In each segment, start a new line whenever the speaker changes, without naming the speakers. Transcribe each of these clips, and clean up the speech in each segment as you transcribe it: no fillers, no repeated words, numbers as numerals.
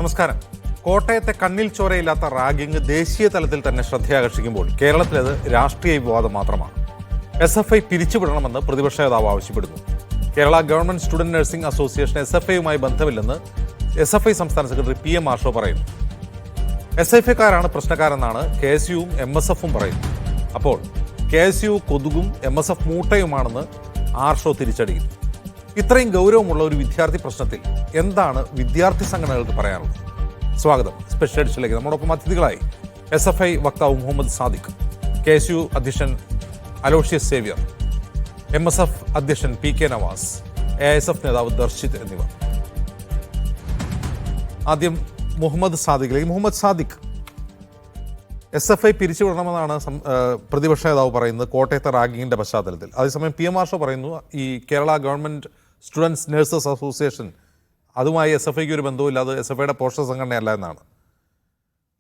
നമസ്കാരം. കോട്ടയത്തെ കണ്ണിൽ ചോരയില്ലാത്ത റാഗിംഗ് ദേശീയ തലത്തിൽ തന്നെ ശ്രദ്ധയാകർഷിക്കുമ്പോൾ കേരളത്തിലത് രാഷ്ട്രീയ വിവാദം മാത്രമാണ്. SFI പിരിച്ചുവിടണമെന്ന് പ്രതിപക്ഷ നേതാവ് ആവശ്യപ്പെടുന്നു. Kerala government student nursing association SFIയുമായി ബന്ധമില്ലെന്ന് SFI സംസ്ഥാന സെക്രട്ടറി PM ആർഷോ പറയുന്നു. SFIക്കാരാണ് പ്രശ്നക്കാരെന്നാണ് KSUവും MSFും പറയുന്നത്. അപ്പോൾ KSU കൊതുകും MSF മൂട്ടയുമാണെന്ന് ആർഷോ തിരിച്ചടിക്കുന്നു. ഇത്രയും ഗൗരവമുള്ള ഒരു വിദ്യാർത്ഥി പ്രശ്നത്തിൽ എന്താണ് വിദ്യാർത്ഥി സംഘടനകൾക്ക് പറയാനുള്ളത്? സ്വാഗതം സ്പെഷ്യൽ എഡിഷനിലേക്ക്. നമ്മോടൊപ്പം അതിഥികളായി SFI വക്താവ് മുഹമ്മദ് സാദിഖ്, KSU അധ്യക്ഷൻ അലോഷ്യസ് സേവ്യർ, MSF അധ്യക്ഷൻ PK നവാസ്, AISF നേതാവ് ദർശിത് എന്നിവർ. ആദ്യം മുഹമ്മദ് സാദിഖിലേക്ക്. മുഹമ്മദ് സാദിഖ്, SFI പിരിച്ചുവിടണമെന്നാണ് പ്രതിപക്ഷ നേതാവ് പറയുന്നത് കോട്ടയത്തെ റാഗിങ്ങിൻ്റെ പശ്ചാത്തലത്തിൽ. അതേസമയം PM ആർഷോ പറയുന്നു ഈ Kerala government students nurses association അതുമായി SFIക്ക് ഒരു ബന്ധവുമില്ല, അത് SFIയുടെ പോഷക സംഘടനയല്ല എന്നാണ്.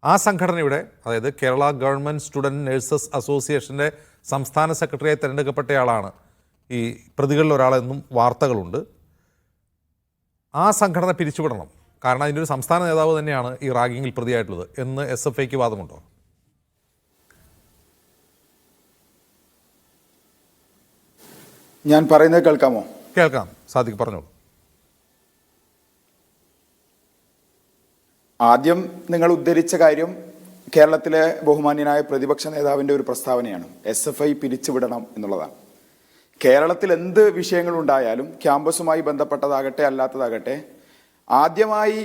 ആ സംഘടനയുടെ, അതായത് കേരള ഗവൺമെൻറ് സ്റ്റുഡൻറ് നഴ്സസ് അസോസിയേഷൻ്റെ സംസ്ഥാന സെക്രട്ടറിയായി തിരഞ്ഞെടുക്കപ്പെട്ടയാളാണ് ഈ പ്രതികളിൽ ഒരാളെന്നും വാർത്തകളുണ്ട്. ആ സംഘടന പിരിച്ചുവിടണം, കാരണം അതിൻ്റെ ഒരു സംസ്ഥാന നേതാവ് തന്നെയാണ് ഈ റാഗിങ്ങിൽ പ്രതിയായിട്ടുള്ളത് എന്ന് SFIക്ക് വാദമുണ്ടോ?
ഞാൻ പറയുന്നത് കേൾക്കാമോ?
കേൾക്കാം, സാദിഖ് പറഞ്ഞോളൂ.
ആദ്യം നിങ്ങൾ ഉദ്ധരിച്ച കാര്യം കേരളത്തിലെ ബഹുമാന്യനായ പ്രതിപക്ഷ നേതാവിൻ്റെ ഒരു പ്രസ്താവനയാണ്. SFI പിരിച്ചുവിടണം എന്നുള്ളതാണ്. കേരളത്തിൽ എന്ത് വിഷയങ്ങളുണ്ടായാലും ക്യാമ്പസുമായി ബന്ധപ്പെട്ടതാകട്ടെ അല്ലാത്തതാകട്ടെ, ആദ്യമായി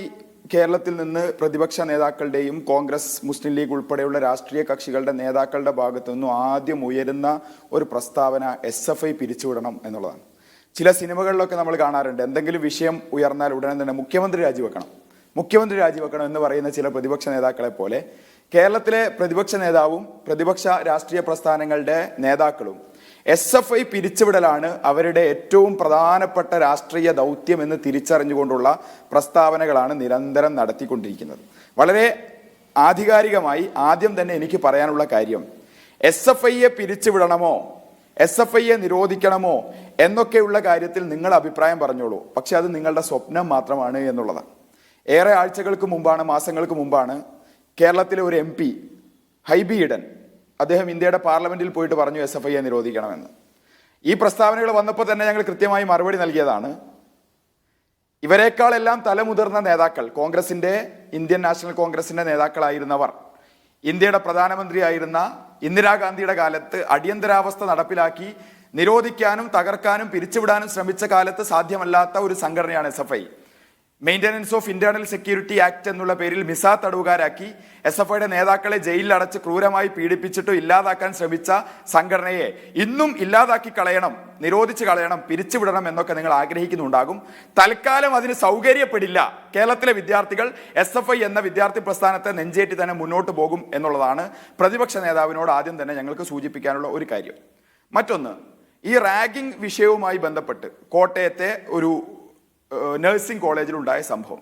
കേരളത്തിൽ നിന്ന് പ്രതിപക്ഷ നേതാക്കളുടെയും കോൺഗ്രസ്, മുസ്ലിം ലീഗ് ഉൾപ്പെടെയുള്ള രാഷ്ട്രീയ കക്ഷികളുടെ നേതാക്കളുടെ ഭാഗത്തു നിന്നും ആദ്യം ഉയരുന്ന ഒരു പ്രസ്താവന SFI പിരിച്ചുവിടണം എന്നുള്ളതാണ്. ചില സിനിമകളിലൊക്കെ നമ്മൾ കാണാറുണ്ട്, എന്തെങ്കിലും വിഷയം ഉയർന്നാൽ ഉടനെ തന്നെ മുഖ്യമന്ത്രി രാജിവെക്കണം എന്ന് പറയുന്ന ചില പ്രതിപക്ഷ നേതാക്കളെ പോലെ കേരളത്തിലെ പ്രതിപക്ഷ നേതാവും പ്രതിപക്ഷ രാഷ്ട്രീയ പ്രസ്ഥാനങ്ങളുടെ നേതാക്കളും SFI പിരിച്ചുവിടലാണ് അവരുടെ ഏറ്റവും പ്രധാനപ്പെട്ട രാഷ്ട്രീയ ദൗത്യം എന്ന് തിരിച്ചറിഞ്ഞുകൊണ്ടുള്ള പ്രസ്താവനകളാണ് നിരന്തരം നടത്തിക്കൊണ്ടിരിക്കുന്നത്. വളരെ ആധികാരികമായി ആദ്യം തന്നെ എനിക്ക് പറയാനുള്ള കാര്യം, SFIയെ പിരിച്ചുവിടണമോ SFIയെ നിരോധിക്കണമോ എന്നൊക്കെയുള്ള കാര്യത്തിൽ നിങ്ങൾ അഭിപ്രായം പറഞ്ഞോളൂ, പക്ഷെ അത് നിങ്ങളുടെ സ്വപ്നം മാത്രമാണ് എന്നുള്ളതാണ്. ഏറെ ആഴ്ചകൾക്ക് മുമ്പാണ്, മാസങ്ങൾക്ക് മുമ്പാണ് കേരളത്തിലെ ഒരു MP ഹൈബി ഈഡൻ, അദ്ദേഹം ഇന്ത്യയുടെ പാർലമെന്റിൽ പോയിട്ട് പറഞ്ഞു SFIയെ നിരോധിക്കണമെന്ന്. ഈ പ്രസ്താവനകൾ വന്നപ്പോൾ തന്നെ ഞങ്ങൾ കൃത്യമായി മറുപടി നൽകിയതാണ്. ഇവരെക്കാളെല്ലാം തലമുതിർന്ന നേതാക്കൾ, കോൺഗ്രസിന്റെ, ഇന്ത്യൻ നാഷണൽ കോൺഗ്രസിന്റെ നേതാക്കളായിരുന്നവർ, ഇന്ത്യയുടെ പ്രധാനമന്ത്രിയായിരുന്ന ഇന്ദിരാഗാന്ധിയുടെ കാലത്ത് അടിയന്തരാവസ്ഥ നടപ്പിലാക്കി നിരോധിക്കാനും തകർക്കാനും പിരിച്ചുവിടാനും ശ്രമിച്ച കാലത്ത് സാധ്യമല്ലാത്ത ഒരു സംഘടനയാണ് SFI. Maintenance of internal security act എന്നുള്ള പേരിൽ മിസ തടവുകാരാക്കി SFIയുടെ നേതാക്കളെ ജയിലിൽ അടച്ച് ക്രൂരമായി പീഡിപ്പിച്ചിട്ടോ ഇല്ലാതാക്കാൻ ശ്രമിച്ച സംഘടനയെ ഇന്നും ഇല്ലാതാക്കി കളയണം, നിരോധിച്ച് കളയണം, പിരിച്ചുവിടണം എന്നൊക്കെ നിങ്ങൾ ആഗ്രഹിക്കുന്നുണ്ടാകും. തൽക്കാലം അതിന് സൗകര്യപ്പെടില്ല. കേരളത്തിലെ വിദ്യാർത്ഥികൾ SFI എന്ന വിദ്യാർത്ഥി പ്രസ്ഥാനത്തെ നെഞ്ചേറ്റി തന്നെ മുന്നോട്ട് പോകും എന്നുള്ളതാണ് പ്രതിപക്ഷ നേതാവിനോട് ആദ്യം തന്നെ ഞങ്ങൾക്ക് സൂചിപ്പിക്കാനുള്ള ഒരു കാര്യം. മറ്റൊന്ന്, ഈ റാഗിംഗ് വിഷയവുമായി ബന്ധപ്പെട്ട് കോട്ടയത്തെ ഒരു നഴ്സിംഗ് കോളേജിലുണ്ടായ സംഭവം,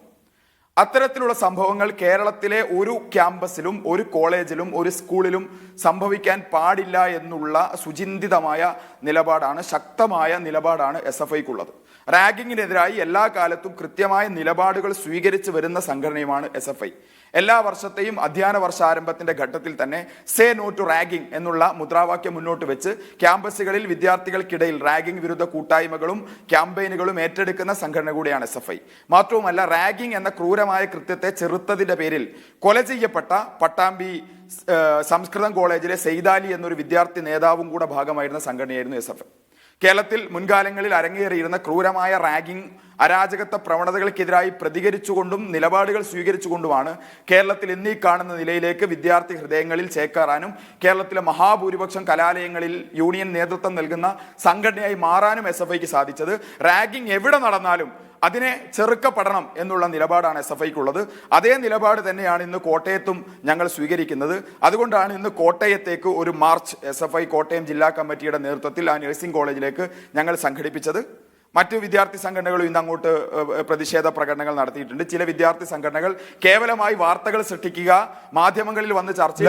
അത്തരത്തിലുള്ള സംഭവങ്ങൾ കേരളത്തിലെ ഒരു ക്യാമ്പസിലും ഒരു കോളേജിലും ഒരു സ്കൂളിലും സംഭവിക്കാൻ പാടില്ല എന്നുള്ള സുചിന്തിതമായ നിലപാടാണ്, ശക്തമായ നിലപാടാണ് SFIക്കുള്ളത്. റാഗിങ്ങിനെതിരായി എല്ലാ കാലത്തും കൃത്യമായ നിലപാടുകൾ സ്വീകരിച്ചു വരുന്ന സംഘടനയുമാണ് SFI. എല്ലാ വർഷത്തെയും അധ്യയന വർഷാരംഭത്തിന്റെ ഘട്ടത്തിൽ തന്നെ സേ നോ ടു റാഗിംഗ് എന്നുള്ള മുദ്രാവാക്യം മുന്നോട്ട് വെച്ച് ക്യാമ്പസുകളിൽ വിദ്യാർത്ഥികൾക്കിടയിൽ റാഗിംഗ് വിരുദ്ധ കൂട്ടായ്മകളും ക്യാമ്പയിനുകളും ഏറ്റെടുക്കുന്ന സംഘടന കൂടിയാണ് SFI. മാത്രവുമല്ല, റാഗിംഗ് എന്ന ക്രൂരമായ കൃത്യത്തെ ചെറുത്തതിന്റെ പേരിൽ കൊല ചെയ്യപ്പെട്ട പട്ടാമ്പി സംസ്കൃതം കോളേജിലെ സെയ്താലി എന്നൊരു വിദ്യാർത്ഥി നേതാവും കൂടെ ഭാഗമായിരുന്ന സംഘടനയായിരുന്നു SFI. കേരളത്തിൽ മുൻകാലങ്ങളിൽ അരങ്ങേറിയിരുന്ന ക്രൂരമായ റാഗിംഗ്, അരാജകത്വ പ്രവണതകൾക്കെതിരായി പ്രതികരിച്ചുകൊണ്ടും നിലപാടുകൾ സ്വീകരിച്ചുകൊണ്ടുമാണ് കേരളത്തിൽ ഇന്നീ കാണുന്ന നിലയിലേക്ക് വിദ്യാർത്ഥി ഹൃദയങ്ങളിൽ ചേക്കേറാനും കേരളത്തിലെ മഹാഭൂരിപക്ഷം കലാലയങ്ങളിൽ യൂണിയൻ നേതൃത്വം നൽകുന്ന സംഘടനയായി മാറാനും SFIക്ക് സാധിച്ചത്. റാഗിംഗ് എവിടെ നടന്നാലും അതിനെ ചെറുക്കപ്പെടണം എന്നുള്ള നിലപാടാണ് SFIക്കുള്ളത്. അതേ നിലപാട് തന്നെയാണ് ഇന്ന് കോട്ടയത്തും ഞങ്ങൾ സ്വീകരിക്കുന്നത്. അതുകൊണ്ടാണ് ഇന്ന് കോട്ടയത്തേക്ക് ഒരു മാർച്ച് SFI കോട്ടയം ജില്ലാ കമ്മിറ്റിയുടെ നേതൃത്വത്തിൽ ആ നഴ്സിംഗ് കോളേജിലേക്ക് ഞങ്ങൾ സംഘടിപ്പിച്ചത്. മറ്റു വിദ്യാർത്ഥി സംഘടനകളും ഇന്ന് അങ്ങോട്ട് പ്രതിഷേധ പ്രകടനങ്ങൾ നടത്തിയിട്ടുണ്ട്. ചില വിദ്യാർത്ഥി സംഘടനകൾ കേവലമായി വാർത്തകൾ സൃഷ്ടിക്കുക, മാധ്യമങ്ങളിൽ വന്ന് ചർച്ചയിൽ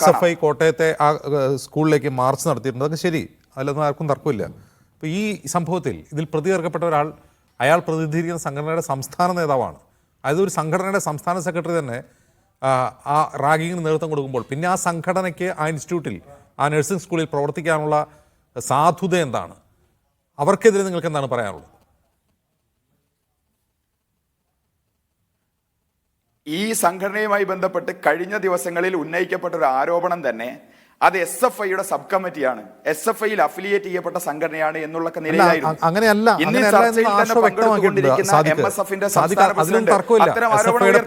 SFI കോട്ടയത്തെ ആ സ്കൂളിലേക്ക് മാർച്ച് നടത്തിയിട്ടുണ്ട്. അതൊക്കെ ശരി, അതിലൊന്നും ആർക്കും തർക്കമില്ല. അപ്പോൾ ഈ സംഭവത്തിൽ ഇതിൽ പ്രതികർക്കപ്പെട്ട ഒരാൾ അയാൾ പ്രതിനിധീകരിക്കുന്ന സംഘടനയുടെ സംസ്ഥാന നേതാവാണ്. അതായത് ഒരു സംഘടനയുടെ സംസ്ഥാന സെക്രട്ടറി തന്നെ ആ റാഗിങ്ങിന് നേതൃത്വം കൊടുക്കുമ്പോൾ പിന്നെ ആ സംഘടനയ്ക്ക് ആ ഇൻസ്റ്റിറ്റ്യൂട്ടിൽ ആ നഴ്സിംഗ് സ്കൂളിൽ പ്രവർത്തിക്കാനുള്ള സാധുത എന്താണ്? അവർക്കെതിരെ നിങ്ങൾക്ക് എന്താണ് പറയാനുള്ളത്?
ഈ സംഘടനയുമായി ബന്ധപ്പെട്ട് കഴിഞ്ഞ ദിവസങ്ങളിൽ ഉന്നയിക്കപ്പെട്ട ഒരു ആരോപണം തന്നെ അത് SFIയുടെ സബ് കമ്മിറ്റിയാണ്, SFIയിൽ അഫിലിയേറ്റ് ചെയ്യപ്പെട്ട സംഘടനയാണ് എന്നുള്ള നിലയിലായിരുന്നു.
അങ്ങനെയല്ല,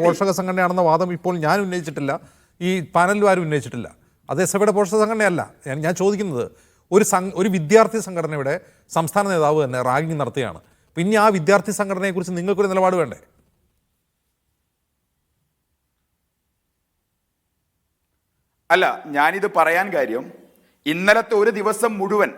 പോഷക സംഘടനയാണെന്ന വാദം ഇപ്പോൾ ഞാൻ ഉന്നയിച്ചിട്ടില്ല, ഈ പാനലിൽ ആരും ഉന്നയിച്ചിട്ടില്ല. അത് SFIയുടെ പോഷക സംഘടനയല്ല. ഞാൻ ചോദിക്കുന്നത് ഒരു വിദ്യാർത്ഥി സംഘടനയുടെ സംസ്ഥാന നേതാവ് തന്നെ റാഗിങ് നടത്തുകയാണ്. പിന്നെ ആ വിദ്യാർത്ഥി സംഘടനയെക്കുറിച്ച് നിങ്ങൾക്കൊരു നിലപാട് വേണ്ടേ?
അല്ല, ഞാനിത് പറയാൻ കാര്യം ഇന്നലത്തെ ഒരു ദിവസം മുഴുവൻ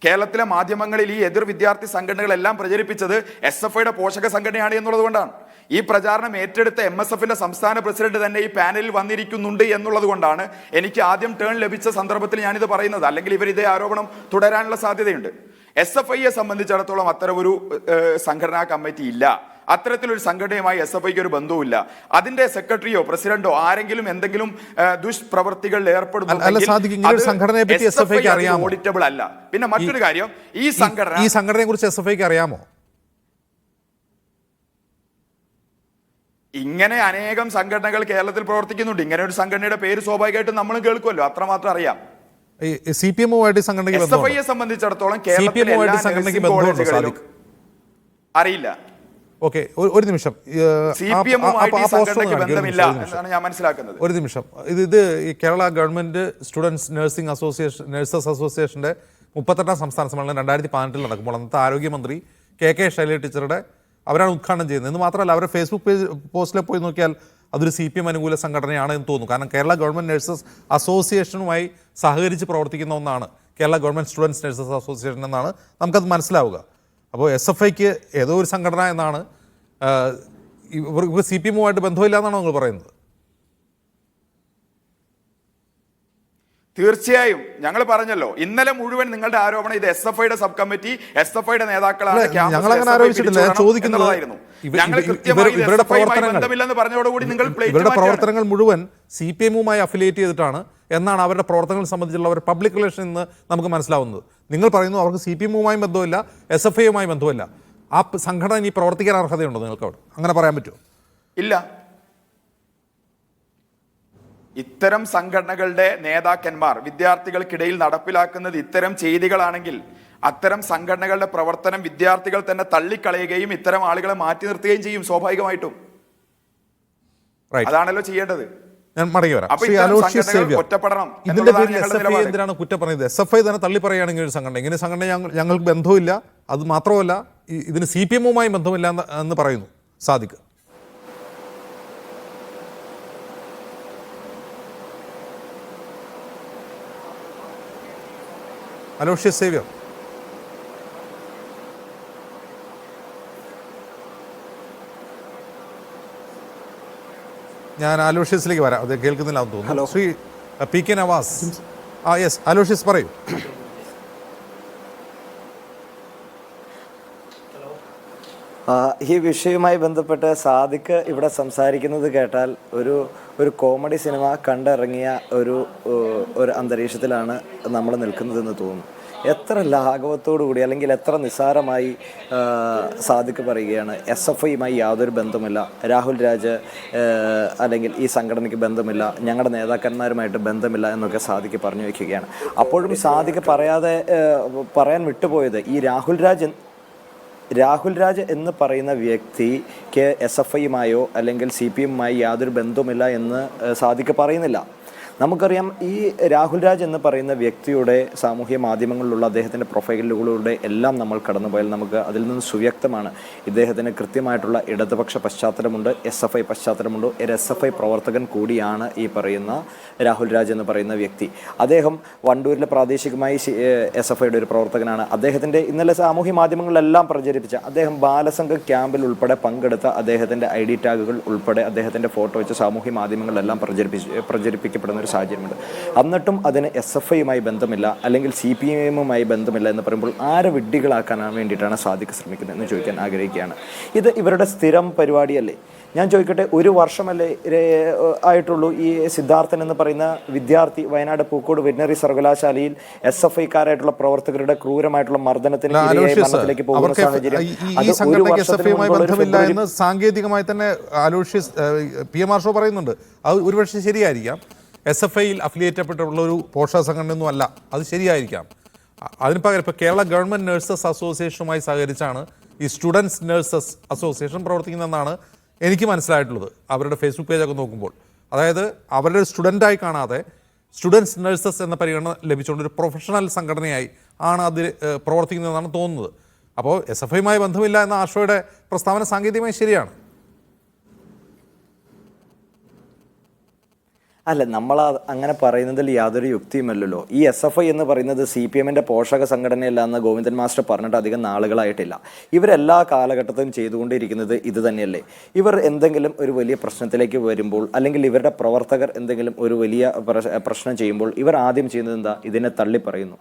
കേരളത്തിലെ മാധ്യമങ്ങളിൽ ഈ എതിർ വിദ്യാർത്ഥി സംഘടനകളെല്ലാം പ്രചരിപ്പിച്ചത് SFIയുടെ പോഷക സംഘടനയാണ് എന്നുള്ളത് കൊണ്ടാണ്. ഈ പ്രചാരണം ഏറ്റെടുത്ത MSFന്റെ സംസ്ഥാന പ്രസിഡന്റ് തന്നെ ഈ പാനലിൽ വന്നിരിക്കുന്നുണ്ട് എന്നുള്ളത് കൊണ്ടാണ് എനിക്ക് ആദ്യം ടേൺ ലഭിച്ച സന്ദർഭത്തിൽ ഞാനിത് പറയുന്നത്. അല്ലെങ്കിൽ ഇവർ ഇതേ ആരോപണം തുടരാനുള്ള സാധ്യതയുണ്ട്. SFIയെ സംബന്ധിച്ചിടത്തോളം അത്തരമൊരു സംഘടനാ കമ്മിറ്റി ഇല്ല. അത്തരത്തിലൊരു സംഘടനയുമായി SFIക്ക് ഒരു ബന്ധവുമില്ല. അതിന്റെ സെക്രട്ടറിയോ പ്രസിഡന്റോ ആരെങ്കിലും എന്തെങ്കിലും ദുഷ്പ്രവർത്തികളിൽ ഏർപ്പെടുന്നു ഓഡിറ്റബിൾ അല്ല. പിന്നെ മറ്റൊരു കാര്യം, ഈ
സംഘടനയെ കുറിച്ച് SFIക്ക് അറിയാമോ?
ഇങ്ങനെ അനേകം സംഘടനകൾ കേരളത്തിൽ പ്രവർത്തിക്കുന്നുണ്ട്. ഇങ്ങനെ ഒരു സംഘടനയുടെ പേര് സ്വാഭാവികമായിട്ടും നമ്മളും കേൾക്കുമല്ലോ, അത്രമാത്രം അറിയാം.
SFIയെ
സംബന്ധിച്ചിടത്തോളം കേരളത്തിലെ അറിയില്ല.
ഓക്കെ, ഒരു നിമിഷം. ഒരു നിമിഷം. ഇത് ഈ കേരള ഗവൺമെന്റ് സ്റ്റുഡൻസ് നഴ്സസ് അസോസിയേഷന്റെ 38ാം സംസ്ഥാന സമ്മേളനം 2018 നടക്കുമ്പോൾ അന്നത്തെ ആരോഗ്യമന്ത്രി KK ശൈലജ ടീച്ചറുടെ അവരാണ് ഉദ്ഘാടനം ചെയ്യുന്നത്. എന്ന് മാത്രമല്ല, അവരുടെ ഫേസ്ബുക്ക് പോസ്റ്റിൽ പോയി നോക്കിയാൽ അതൊരു CPM അനുകൂല സംഘടനയാണ് എന്ന് തോന്നുന്നു. കാരണം കേരള ഗവൺമെന്റ് നഴ്സസ് അസോസിയേഷനുമായി സഹകരിച്ച് പ്രവർത്തിക്കുന്ന ഒന്നാണ് Kerala government students nurses association എന്നാണ് നമുക്കത് മനസ്സിലാവുക. അപ്പോൾ SFIക്ക് ഏതോ ഒരു സംഘടന എന്നാണ്, ഇവർക്ക് CPM-ഉമായിട്ട് ബന്ധമില്ല എന്നാണ് നിങ്ങൾ പറയുന്നത്?
തീർച്ചയായും. ഞങ്ങൾ പറഞ്ഞല്ലോ, ഇന്നലെ മുഴുവൻ നിങ്ങളുടെ ആരോപണം ഇത് SFIയുടെ സബ് കമ്മിറ്റി, SFIയുടെ നേതാക്കളാണ്.
ഞങ്ങളങ്ങനെ ആരോപിച്ചിട്ടില്ല. ഞാൻ ചോദിക്കുന്നത് ഇവരുടെ പ്രവർത്തനങ്ങൾ മുഴുവൻ CPM-ഉമായി അഫിലിയേറ്റ് ചെയ്തിട്ടാണ് എന്നാണ് അവരുടെ പ്രവർത്തനങ്ങൾ സംബന്ധിച്ചുള്ള ഒരു പബ്ലിക് റിലേഷൻ എന്ന് നമുക്ക് മനസ്സിലാവുന്നത്. നിങ്ങൾ പറയുന്നു അവർക്ക് CPM-ഉമായും ബന്ധമില്ല, SFIയുമായി ബന്ധമില്ല. ആ സംഘടന ഇനി പ്രവർത്തിക്കാൻ അർഹതയുണ്ടോ നിങ്ങൾക്ക് അവിടെ? അങ്ങനെ പറയാൻ പറ്റുമോ?
ഇല്ല. ഇത്തരം സംഘടനകളുടെ നേതാക്കന്മാർ വിദ്യാർത്ഥികൾക്കിടയിൽ നടപ്പിലാക്കുന്നത് ഇത്തരം ചെയ്തികളാണെങ്കിൽ അത്തരം സംഘടനകളുടെ പ്രവർത്തനം വിദ്യാർത്ഥികൾ തന്നെ തള്ളിക്കളയുകയും ഇത്തരം ആളുകളെ മാറ്റി നിർത്തുകയും ചെയ്യും സ്വാഭാവികമായിട്ടും. അതാണല്ലോ ചെയ്യേണ്ടത്.
ഞാൻ മടങ്ങി വരാം. എന്തിനാണ് കുറ്റം പറയുന്നത്? SFI തന്നെ തള്ളി പറയുകയാണെങ്കിൽ ഒരു സംഘടന, ഇങ്ങനെ സംഘടന ഞങ്ങൾക്ക് ബന്ധമില്ല, അത് മാത്രമല്ല ഇതിന് CPM-ഉമായി ബന്ധമില്ല എന്ന് പറയുന്നു സാദിഖ്. അലോഷ്യസ് സേവ്യർ, ഞാൻ അലോഷ്യസിലേക്ക് വരാം. അത് കേൾക്കുന്നില്ല എന്ന് തോന്നുന്നു. Shri PK Nawaz. Yes, Aloysius പറയൂ.
ഈ വിഷയവുമായി ബന്ധപ്പെട്ട് സാദിഖ് ഇവിടെ സംസാരിക്കുന്നത് കേട്ടാൽ ഒരു കോമഡി സിനിമ കണ്ടിറങ്ങിയ ഒരു അന്തരീക്ഷത്തിലാണ് നമ്മൾ നിൽക്കുന്നതെന്ന് തോന്നുന്നു. എത്ര ലാഘവത്തോടു കൂടി അല്ലെങ്കിൽ എത്ര നിസ്സാരമായി സാദിഖ് പറയുകയാണ് SFIയുമായി യാതൊരു ബന്ധമില്ല, രാഹുൽ രാജ് അല്ലെങ്കിൽ ഈ സംഘടനയ്ക്ക് ബന്ധമില്ല, ഞങ്ങളുടെ നേതാക്കന്മാരുമായിട്ട് ബന്ധമില്ല എന്നൊക്കെ സാദിഖ് പറഞ്ഞു വയ്ക്കുകയാണ്. അപ്പോഴും സാദിഖ് പറയാൻ വിട്ടുപോയത് ഈ രാഹുൽ രാജ് എന്ന് പറയുന്ന വ്യക്തിക്ക് SFIയുമായോ അല്ലെങ്കിൽ CPM-യുമായി യാതൊരു ബന്ധവുമില്ല എന്ന് സാദിഖ് പറയുന്നില്ല. നമുക്കറിയാം, ഈ രാഹുൽ രാജ് എന്ന് പറയുന്ന വ്യക്തിയുടെ സാമൂഹ്യ മാധ്യമങ്ങളിലുള്ള അദ്ദേഹത്തിൻ്റെ പ്രൊഫൈലുകളിലൂടെ എല്ലാം നമ്മൾ കടന്നുപോയാൽ നമുക്ക് അതിൽ നിന്ന് സുവ്യക്തമാണ് ഇദ്ദേഹത്തിന് കൃത്യമായിട്ടുള്ള ഇടതുപക്ഷ പശ്ചാത്തലമുണ്ട്, SFI പശ്ചാത്തലമുണ്ട്. ഒരു SFI പ്രവർത്തകൻ കൂടിയാണ് ഈ പറയുന്ന രാഹുൽ രാജ് എന്ന് പറയുന്ന വ്യക്തി. അദ്ദേഹം വണ്ടൂരിലെ പ്രാദേശികമായി SFIയുടെ ഒരു പ്രവർത്തകനാണ്. അദ്ദേഹത്തിൻ്റെ ഇന്നലെ സാമൂഹ്യ മാധ്യമങ്ങളിലെല്ലാം പ്രചരിപ്പിച്ച അദ്ദേഹം ബാലസംഘ ക്യാമ്പിൽ ഉൾപ്പെടെ പങ്കെടുത്ത അദ്ദേഹത്തിൻ്റെ ID ടാഗുകൾ ഉൾപ്പെടെ അദ്ദേഹത്തിൻ്റെ ഫോട്ടോ വെച്ച് സാമൂഹ്യ മാധ്യമങ്ങളിലെല്ലാം പ്രചരിപ്പിക്കപ്പെടുന്ന ഒരു സാഹചര്യമുണ്ട്. എന്നിട്ടും അതിന് SFIയുമായി ബന്ധമില്ല അല്ലെങ്കിൽ CPIഎമ്മുമായി ബന്ധമില്ല എന്ന് പറയുമ്പോൾ ആരെ വിഡ്ഢികളാക്കാൻ വേണ്ടിയിട്ടാണ് സാദിഖ് ശ്രമിക്കുന്നത് എന്ന് ചോദിക്കാൻ ആഗ്രഹിക്കുകയാണ്. ഇത് ഇവരുടെ സ്ഥിരം പരിപാടിയല്ലേ? ഞാൻ ചോദിക്കട്ടെ, ഒരു വർഷമല്ലേ ആയിട്ടുള്ളൂ ഈ സിദ്ധാർത്ഥൻ എന്ന് പറയുന്ന വിദ്യാർത്ഥി വയനാട് പൂക്കോട് വെറ്റിനറി സർവകലാശാലയിൽ SFIക്കാരായിട്ടുള്ള പ്രവർത്തകരുടെ ക്രൂരമായിട്ടുള്ള മർദ്ദനത്തിന് മരണത്തിലേക്ക് പോകുന്ന സാഹചര്യം.
ബന്ധമില്ല എന്ന് സാങ്കേതികമായി തന്നെ അലോഷ്യസ് PMR ഷോ പറയുന്നുണ്ട്. അത് ഒരുപക്ഷെ ശരിയായിരിക്കാം. SFIയിൽ അഫിലിയേറ്റപ്പെട്ടുള്ള ഒരു പോഷക സംഘടനയൊന്നും അല്ല, അത് ശരിയായിരിക്കാം. അതിന് പകരം ഇപ്പോൾ കേരള ഗവൺമെൻറ് നഴ്സസ് അസോസിയേഷനുമായി സഹകരിച്ചാണ് ഈ സ്റ്റുഡൻസ് നഴ്സസ് അസോസിയേഷൻ പ്രവർത്തിക്കുന്നതെന്നാണ് എനിക്ക് മനസ്സിലായിട്ടുള്ളത്. അവരുടെ ഫേസ്ബുക്ക് പേജൊക്കെ നോക്കുമ്പോൾ, അതായത് അവരുടെ സ്റ്റുഡൻ്റായി കാണാതെ സ്റ്റുഡൻസ് നഴ്സസ് എന്ന പരിഗണന ലഭിച്ചുകൊണ്ട് ഒരു പ്രൊഫഷണൽ സംഘടനയായി ആണ് അത് പ്രവർത്തിക്കുന്നതെന്നാണ് തോന്നുന്നത്. അപ്പോൾ SFIയുമായി ബന്ധമില്ല എന്ന ആഷോയുടെ പ്രസ്താവന സാങ്കേതികമായി ശരിയാണ്.
അല്ല, നമ്മൾ അങ്ങനെ പറയുന്നതിൽ യാതൊരു യുക്തിയുമല്ലല്ലോ. ഈ SFI എന്ന് പറയുന്നത് CPMന്റെ പോഷക സംഘടനയല്ല എന്ന് ഗോവിന്ദൻ മാസ്റ്റർ പറഞ്ഞിട്ട് അധികം നാളുകളായിട്ടില്ല. ഇവരെല്ലാ കാലഘട്ടത്തിലും ചെയ്തുകൊണ്ടിരിക്കുന്നത് ഇത് തന്നെയല്ലേ. ഇവർ എന്തെങ്കിലും ഒരു വലിയ പ്രശ്നത്തിലേക്ക് വരുമ്പോൾ അല്ലെങ്കിൽ ഇവരുടെ പ്രവർത്തകർ എന്തെങ്കിലും ഒരു വലിയ പ്രശ്നം ചെയ്യുമ്പോൾ ഇവർ ആദ്യം ചെയ്യുന്നത് എന്താ? ഇതിനെ തള്ളി പറയുന്നു.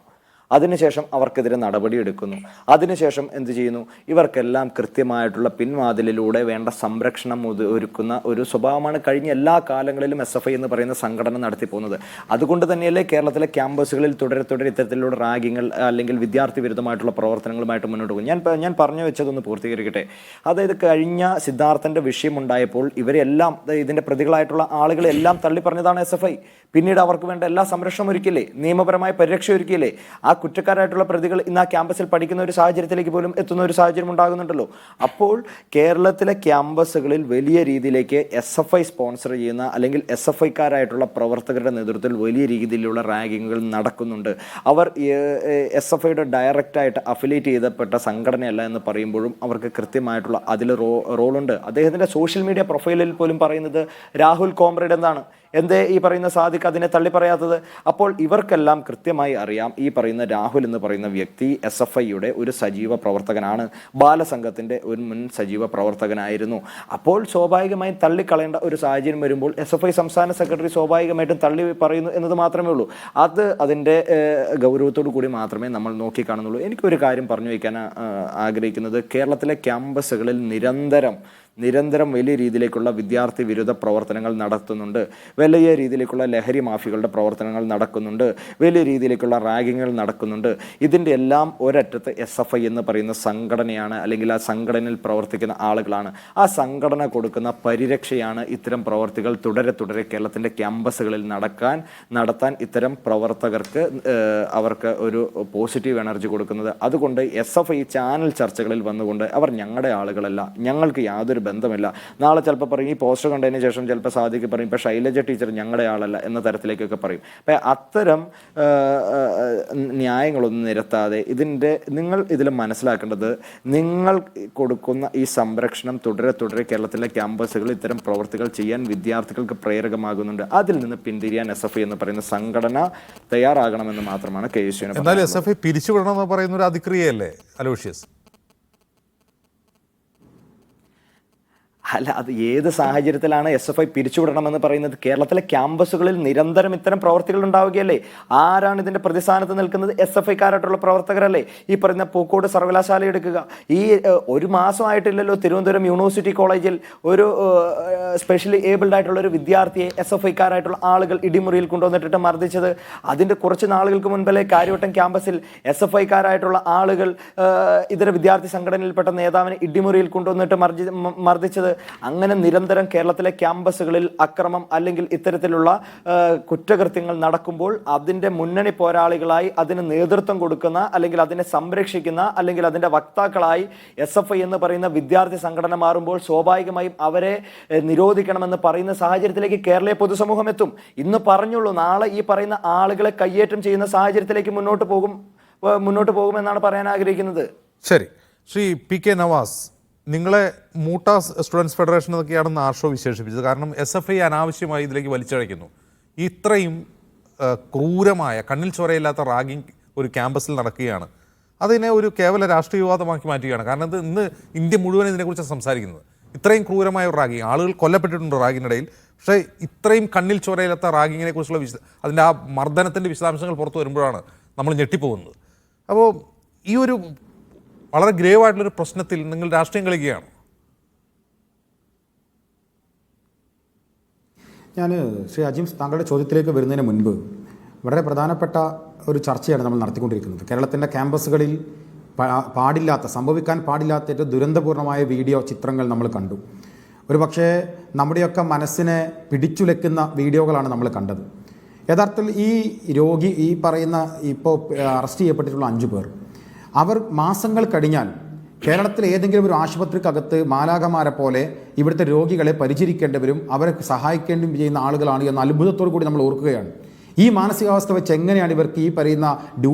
അതിനുശേഷം അവർക്കെതിരെ നടപടിയെടുക്കുന്നു. അതിനുശേഷം എന്ത് ചെയ്യുന്നു? ഇവർക്കെല്ലാം കൃത്യമായിട്ടുള്ള പിൻവാതിലിലൂടെ വേണ്ട സംരക്ഷണം ഒരുക്കുന്ന ഒരു സ്വഭാവമാണ് കഴിഞ്ഞ എല്ലാ കാലങ്ങളിലും SFI എന്ന് പറയുന്ന സംഘടന നടത്തി പോകുന്നത്. അതുകൊണ്ട് തന്നെയല്ലേ കേരളത്തിലെ ക്യാമ്പസുകളിൽ തുടരെ ഇത്തരത്തിലുള്ള റാഗിങ്ങൾ അല്ലെങ്കിൽ വിദ്യാർത്ഥി വിരുദ്ധമായിട്ടുള്ള പ്രവർത്തനങ്ങളുമായിട്ട് മുന്നോട്ട് പോകും. ഞാൻ പറഞ്ഞു വെച്ചതൊന്ന് പൂർത്തീകരിക്കട്ടെ. അതായത് കഴിഞ്ഞ സിദ്ധാർത്ഥൻ്റെ വിഷയമുണ്ടായപ്പോൾ ഇവരെല്ലാം ഇതിൻ്റെ പ്രതികളായിട്ടുള്ള ആളുകളെല്ലാം തള്ളി പറഞ്ഞതാണ് SFI. പിന്നീട് അവർക്ക് വേണ്ട എല്ലാ സംരക്ഷണം ഒരുക്കില്ലേ, നിയമപരമായ പരിരക്ഷ ഒരുക്കിയില്ലേ. ആ കുറ്റക്കാരായിട്ടുള്ള പ്രതികൾ ഇന്ന് ആ ക്യാമ്പസിൽ പഠിക്കുന്ന ഒരു സാഹചര്യത്തിലേക്ക് പോലും എത്തുന്ന ഒരു സാഹചര്യം ഉണ്ടാകുന്നുണ്ടല്ലോ. അപ്പോൾ കേരളത്തിലെ ക്യാമ്പസുകളിൽ വലിയ രീതിയിലേക്ക് SFI സ്പോൺസർ ചെയ്യുന്ന അല്ലെങ്കിൽ SFIക്കാരായിട്ടുള്ള പ്രവർത്തകരുടെ നേതൃത്വത്തിൽ വലിയ രീതിയിലുള്ള റാഗിങ്ങുകൾ നടക്കുന്നുണ്ട്. അവർ SFIയുടെ ഡയറക്റ്റായിട്ട് അഫിലിയേറ്റ് ചെയ്തപ്പെട്ട സംഘടനയല്ല എന്ന് പറയുമ്പോഴും അവർക്ക് കൃത്യമായിട്ടുള്ള അതിൽ റോളുണ്ട്. അദ്ദേഹത്തിൻ്റെ സോഷ്യൽ മീഡിയ പ്രൊഫൈലിൽ പോലും പറയുന്നത് രാഹുൽ കോമ്രേഡ് എന്നാണ്. എന്തേ ഈ പറയുന്ന സാദിഖ് അതിനെ തള്ളി പറയാത്തത്? അപ്പോൾ ഇവർക്കെല്ലാം കൃത്യമായി അറിയാം ഈ പറയുന്ന രാഹുൽ എന്ന് പറയുന്ന വ്യക്തി SFIയുടെ ഒരു സജീവ പ്രവർത്തകനാണ്, ബാലസംഘത്തിൻ്റെ ഒരു മുൻ സജീവ പ്രവർത്തകനായിരുന്നു. അപ്പോൾ സ്വാഭാവികമായും തള്ളിക്കളയേണ്ട ഒരു സാഹചര്യം വരുമ്പോൾ SFI സംസ്ഥാന സെക്രട്ടറി സ്വാഭാവികമായിട്ടും തള്ളി പറയുന്നു എന്നത് മാത്രമേ ഉള്ളൂ. അതിൻ്റെ ഗൗരവത്തോടു കൂടി മാത്രമേ നമ്മൾ നോക്കിക്കാണുന്നുള്ളൂ. എനിക്കൊരു കാര്യം പറഞ്ഞു വയ്ക്കാൻ ആഗ്രഹിക്കുന്നത്, കേരളത്തിലെ ക്യാമ്പസുകളിൽ നിരന്തരം വലിയ രീതിയിലേക്കുള്ള വിദ്യാർത്ഥി വിരുദ്ധ പ്രവർത്തനങ്ങൾ നടത്തുന്നുണ്ട്. വലിയ രീതിയിലേക്കുള്ള ലഹരി മാഫിയകളുടെ പ്രവർത്തനങ്ങൾ നടക്കുന്നുണ്ട്. വലിയ രീതിയിലേക്കുള്ള റാഗിങ്ങുകൾ നടക്കുന്നുണ്ട്. ഇതിൻ്റെ എല്ലാം ഒരറ്റത്ത് SFI എന്ന് പറയുന്ന സംഘടനയാണ്, അല്ലെങ്കിൽ ആ സംഘടനയിൽ പ്രവർത്തിക്കുന്ന ആളുകളാണ്. ആ സംഘടന കൊടുക്കുന്ന പരിരക്ഷയാണ് ഇത്തരം പ്രവർത്തികൾ തുടരെ കേരളത്തിൻ്റെ ക്യാമ്പസുകളിൽ നടത്താൻ ഇത്തരം പ്രവർത്തകർക്ക് അവർക്ക് ഒരു പോസിറ്റീവ് എനർജി കൊടുക്കുന്നത്. അതുകൊണ്ട് SFI ചാനൽ ചർച്ചകളിൽ വന്നുകൊണ്ട് അവർ ഞങ്ങളുടെ ആളുകളല്ല, ഞങ്ങൾക്ക് യാതൊരു ബന്ധമില്ല. നാളെ ചിലപ്പോൾ പറയും, ഈ പോസ്റ്റർ കണ്ടതിന് ശേഷം ചിലപ്പോൾ സാദിഖ് പറയും ഇപ്പോൾ ശൈലജ ടീച്ചർ ഞങ്ങളുടെ ആളല്ല എന്ന തരത്തിലേക്കൊക്കെ പറയും. അപ്പം അത്തരം ന്യായങ്ങളൊന്നും നിരത്താതെ നിങ്ങൾ ഇതിൽ മനസ്സിലാക്കേണ്ടത്, നിങ്ങൾ കൊടുക്കുന്ന ഈ സംരക്ഷണം തുടരെ കേരളത്തിലെ ക്യാമ്പസുകളിൽ ഇത്തരം പ്രവർത്തികൾ ചെയ്യാൻ വിദ്യാർത്ഥികൾക്ക് പ്രേരകമാകുന്നുണ്ട്. അതിൽ നിന്ന് പിന്തിരിയാൻ SFI എന്ന് പറയുന്ന സംഘടന തയ്യാറാകണമെന്ന് മാത്രമാണ് KSUവിന്.
എന്നാലും SFI പിരിച്ചുവിടണമെന്ന് പറയുന്ന ഒരു അതിക്രിയയല്ലേ അലോഷ്യസ്?
അല്ല, അത് ഏത് സാഹചര്യത്തിലാണ് SFI പിരിച്ചുവിടണമെന്ന് പറയുന്നത്? കേരളത്തിലെ ക്യാമ്പസുകളിൽ നിരന്തരം ഇത്തരം പ്രവർത്തികൾ ഉണ്ടാവുകയല്ലേ. ആരാണ് ഇതിൻ്റെ പ്രതിസ്ഥാനത്ത് നിൽക്കുന്നത്? SFIക്കാരായിട്ടുള്ള പ്രവർത്തകരല്ലേ. ഈ പറയുന്ന പൂക്കോട് സർവകലാശാല എടുക്കുക, ഈ ഒരു മാസമായിട്ടില്ലല്ലോ തിരുവനന്തപുരം യൂണിവേഴ്സിറ്റി കോളേജിൽ ഒരു സ്പെഷ്യലി ഏബിൾഡ് ആയിട്ടുള്ള ഒരു വിദ്യാർത്ഥിയെ SFIക്കാരായിട്ടുള്ള ആളുകൾ ഇടിമുറിയിൽ കൊണ്ടുവന്നിട്ടിട്ട് മർദ്ദിച്ചത്. അതിൻ്റെ കുറച്ച് നാളുകൾക്ക് മുൻപല്ലേ കാര്യവട്ടം ക്യാമ്പസിൽ SFIക്കാരായിട്ടുള്ള ആളുകൾ ഇതര വിദ്യാർത്ഥി സംഘടനയിൽപ്പെട്ട നേതാവിനെ ഇടിമുറിയിൽ കൊണ്ടുവന്നിട്ട് മർദ്ദിച്ചത്. അങ്ങനെ നിരന്തരം കേരളത്തിലെ ക്യാമ്പസുകളിൽ അക്രമം അല്ലെങ്കിൽ ഇത്തരത്തിലുള്ള കുറ്റകൃത്യങ്ങൾ നടക്കുമ്പോൾ അതിൻ്റെ മുന്നണി പോരാളികളായി അതിന് നേതൃത്വം കൊടുക്കുന്ന അല്ലെങ്കിൽ അതിനെ സംരക്ഷിക്കുന്ന അല്ലെങ്കിൽ അതിൻ്റെ വക്താക്കളായി SFI എന്ന് പറയുന്ന വിദ്യാർത്ഥി സംഘടന മാറുമ്പോൾ സ്വാഭാവികമായും അവരെ നിരോധിക്കണമെന്ന് പറയുന്ന സാഹചര്യത്തിലേക്ക് കേരളീയ പൊതുസമൂഹം എത്തും. ഇന്ന് പറഞ്ഞുള്ളൂ, നാളെ ഈ പറയുന്ന ആളുകളെ കയ്യേറ്റം ചെയ്യുന്ന സാഹചര്യത്തിലേക്ക് മുന്നോട്ട് പോകുമെന്നാണ് പറയാൻ ആഗ്രഹിക്കുന്നത്.
ശരി, ശ്രീ PK നവാസ്, നിങ്ങളെ മൂട്ട സ്റ്റുഡൻസ് ഫെഡറേഷൻ എന്നൊക്കെയാണെന്ന് ആർഷോ വിശേഷിപ്പിച്ചത്. കാരണം SFI അനാവശ്യമായി ഇതിലേക്ക് വലിച്ചഴയ്ക്കുന്നു. ഇത്രയും ക്രൂരമായ കണ്ണിൽ ചോരയില്ലാത്ത റാഗിങ് ഒരു ക്യാമ്പസിൽ നടക്കുകയാണ്. അതിനെ ഒരു കേവല രാഷ്ട്രീയവാദമാക്കി മാറ്റുകയാണ്. കാരണം ഇത് ഇന്ന് ഇന്ത്യ മുഴുവൻ ഇതിനെക്കുറിച്ച് സംസാരിക്കുന്നത്. ഇത്രയും ക്രൂരമായ ഒരു റാഗിങ്, ആളുകൾ കൊല്ലപ്പെട്ടിട്ടുണ്ട് റാഗിനിടയിൽ. പക്ഷേ ഇത്രയും കണ്ണിൽ ചോരയില്ലാത്ത റാഗിങ്ങിനെ കുറിച്ചുള്ള അതിൻ്റെ ആ മർദ്ദനത്തിൻ്റെ വിശദാംശങ്ങൾ പുറത്തു വരുമ്പോഴാണ് നമ്മൾ ഞെട്ടിപ്പോകുന്നത്. അപ്പോൾ ഈ ഒരു വളരെ ഗ്രേവ് ആയിട്ടുള്ളൊരു പ്രശ്നത്തിൽ നിങ്ങൾ രാഷ്ട്രീയം കളിക്കുകയാണ്.
ഞാൻ ശ്രീ അജിം, താങ്കളുടെ ചോദ്യത്തിലേക്ക് വരുന്നതിന് മുൻപ് വളരെ പ്രധാനപ്പെട്ട ഒരു ചർച്ചയാണ് നമ്മൾ നടത്തിക്കൊണ്ടിരിക്കുന്നത്. കേരളത്തിൻ്റെ ക്യാമ്പസുകളിൽ പാടില്ലാത്ത, സംഭവിക്കാൻ പാടില്ലാത്ത ഏറ്റവും ദുരന്തപൂർണമായ വീഡിയോ ചിത്രങ്ങൾ നമ്മൾ കണ്ടു. ഒരു പക്ഷേ നമ്മുടെയൊക്കെ മനസ്സിനെ പിടിച്ചുലയ്ക്കുന്ന വീഡിയോകളാണ് നമ്മൾ കണ്ടത്. യഥാർത്ഥത്തിൽ ഈ പറയുന്ന ഇപ്പോൾ അറസ്റ്റ് ചെയ്യപ്പെട്ടിട്ടുള്ള 5 പേർ, അവർ മാസങ്ങൾ കഴിഞ്ഞാൽ കേരളത്തിലെ ഏതെങ്കിലും ഒരു ആശുപത്രിക്കകത്ത് മാലാഖമാരെ പോലെ ഇവിടുത്തെ രോഗികളെ പരിചരിക്കേണ്ടവരും അവരെ സഹായിക്കേണ്ടിയും ചെയ്യുന്ന ആളുകളാണ് എന്ന അത്ഭുതത്തോടു കൂടി നമ്മൾ ഓർക്കുകയാണ്. ഈ മാനസികാവസ്ഥ വെച്ച് എങ്ങനെയാണ് ഇവർക്ക് ഈ പറയുന്ന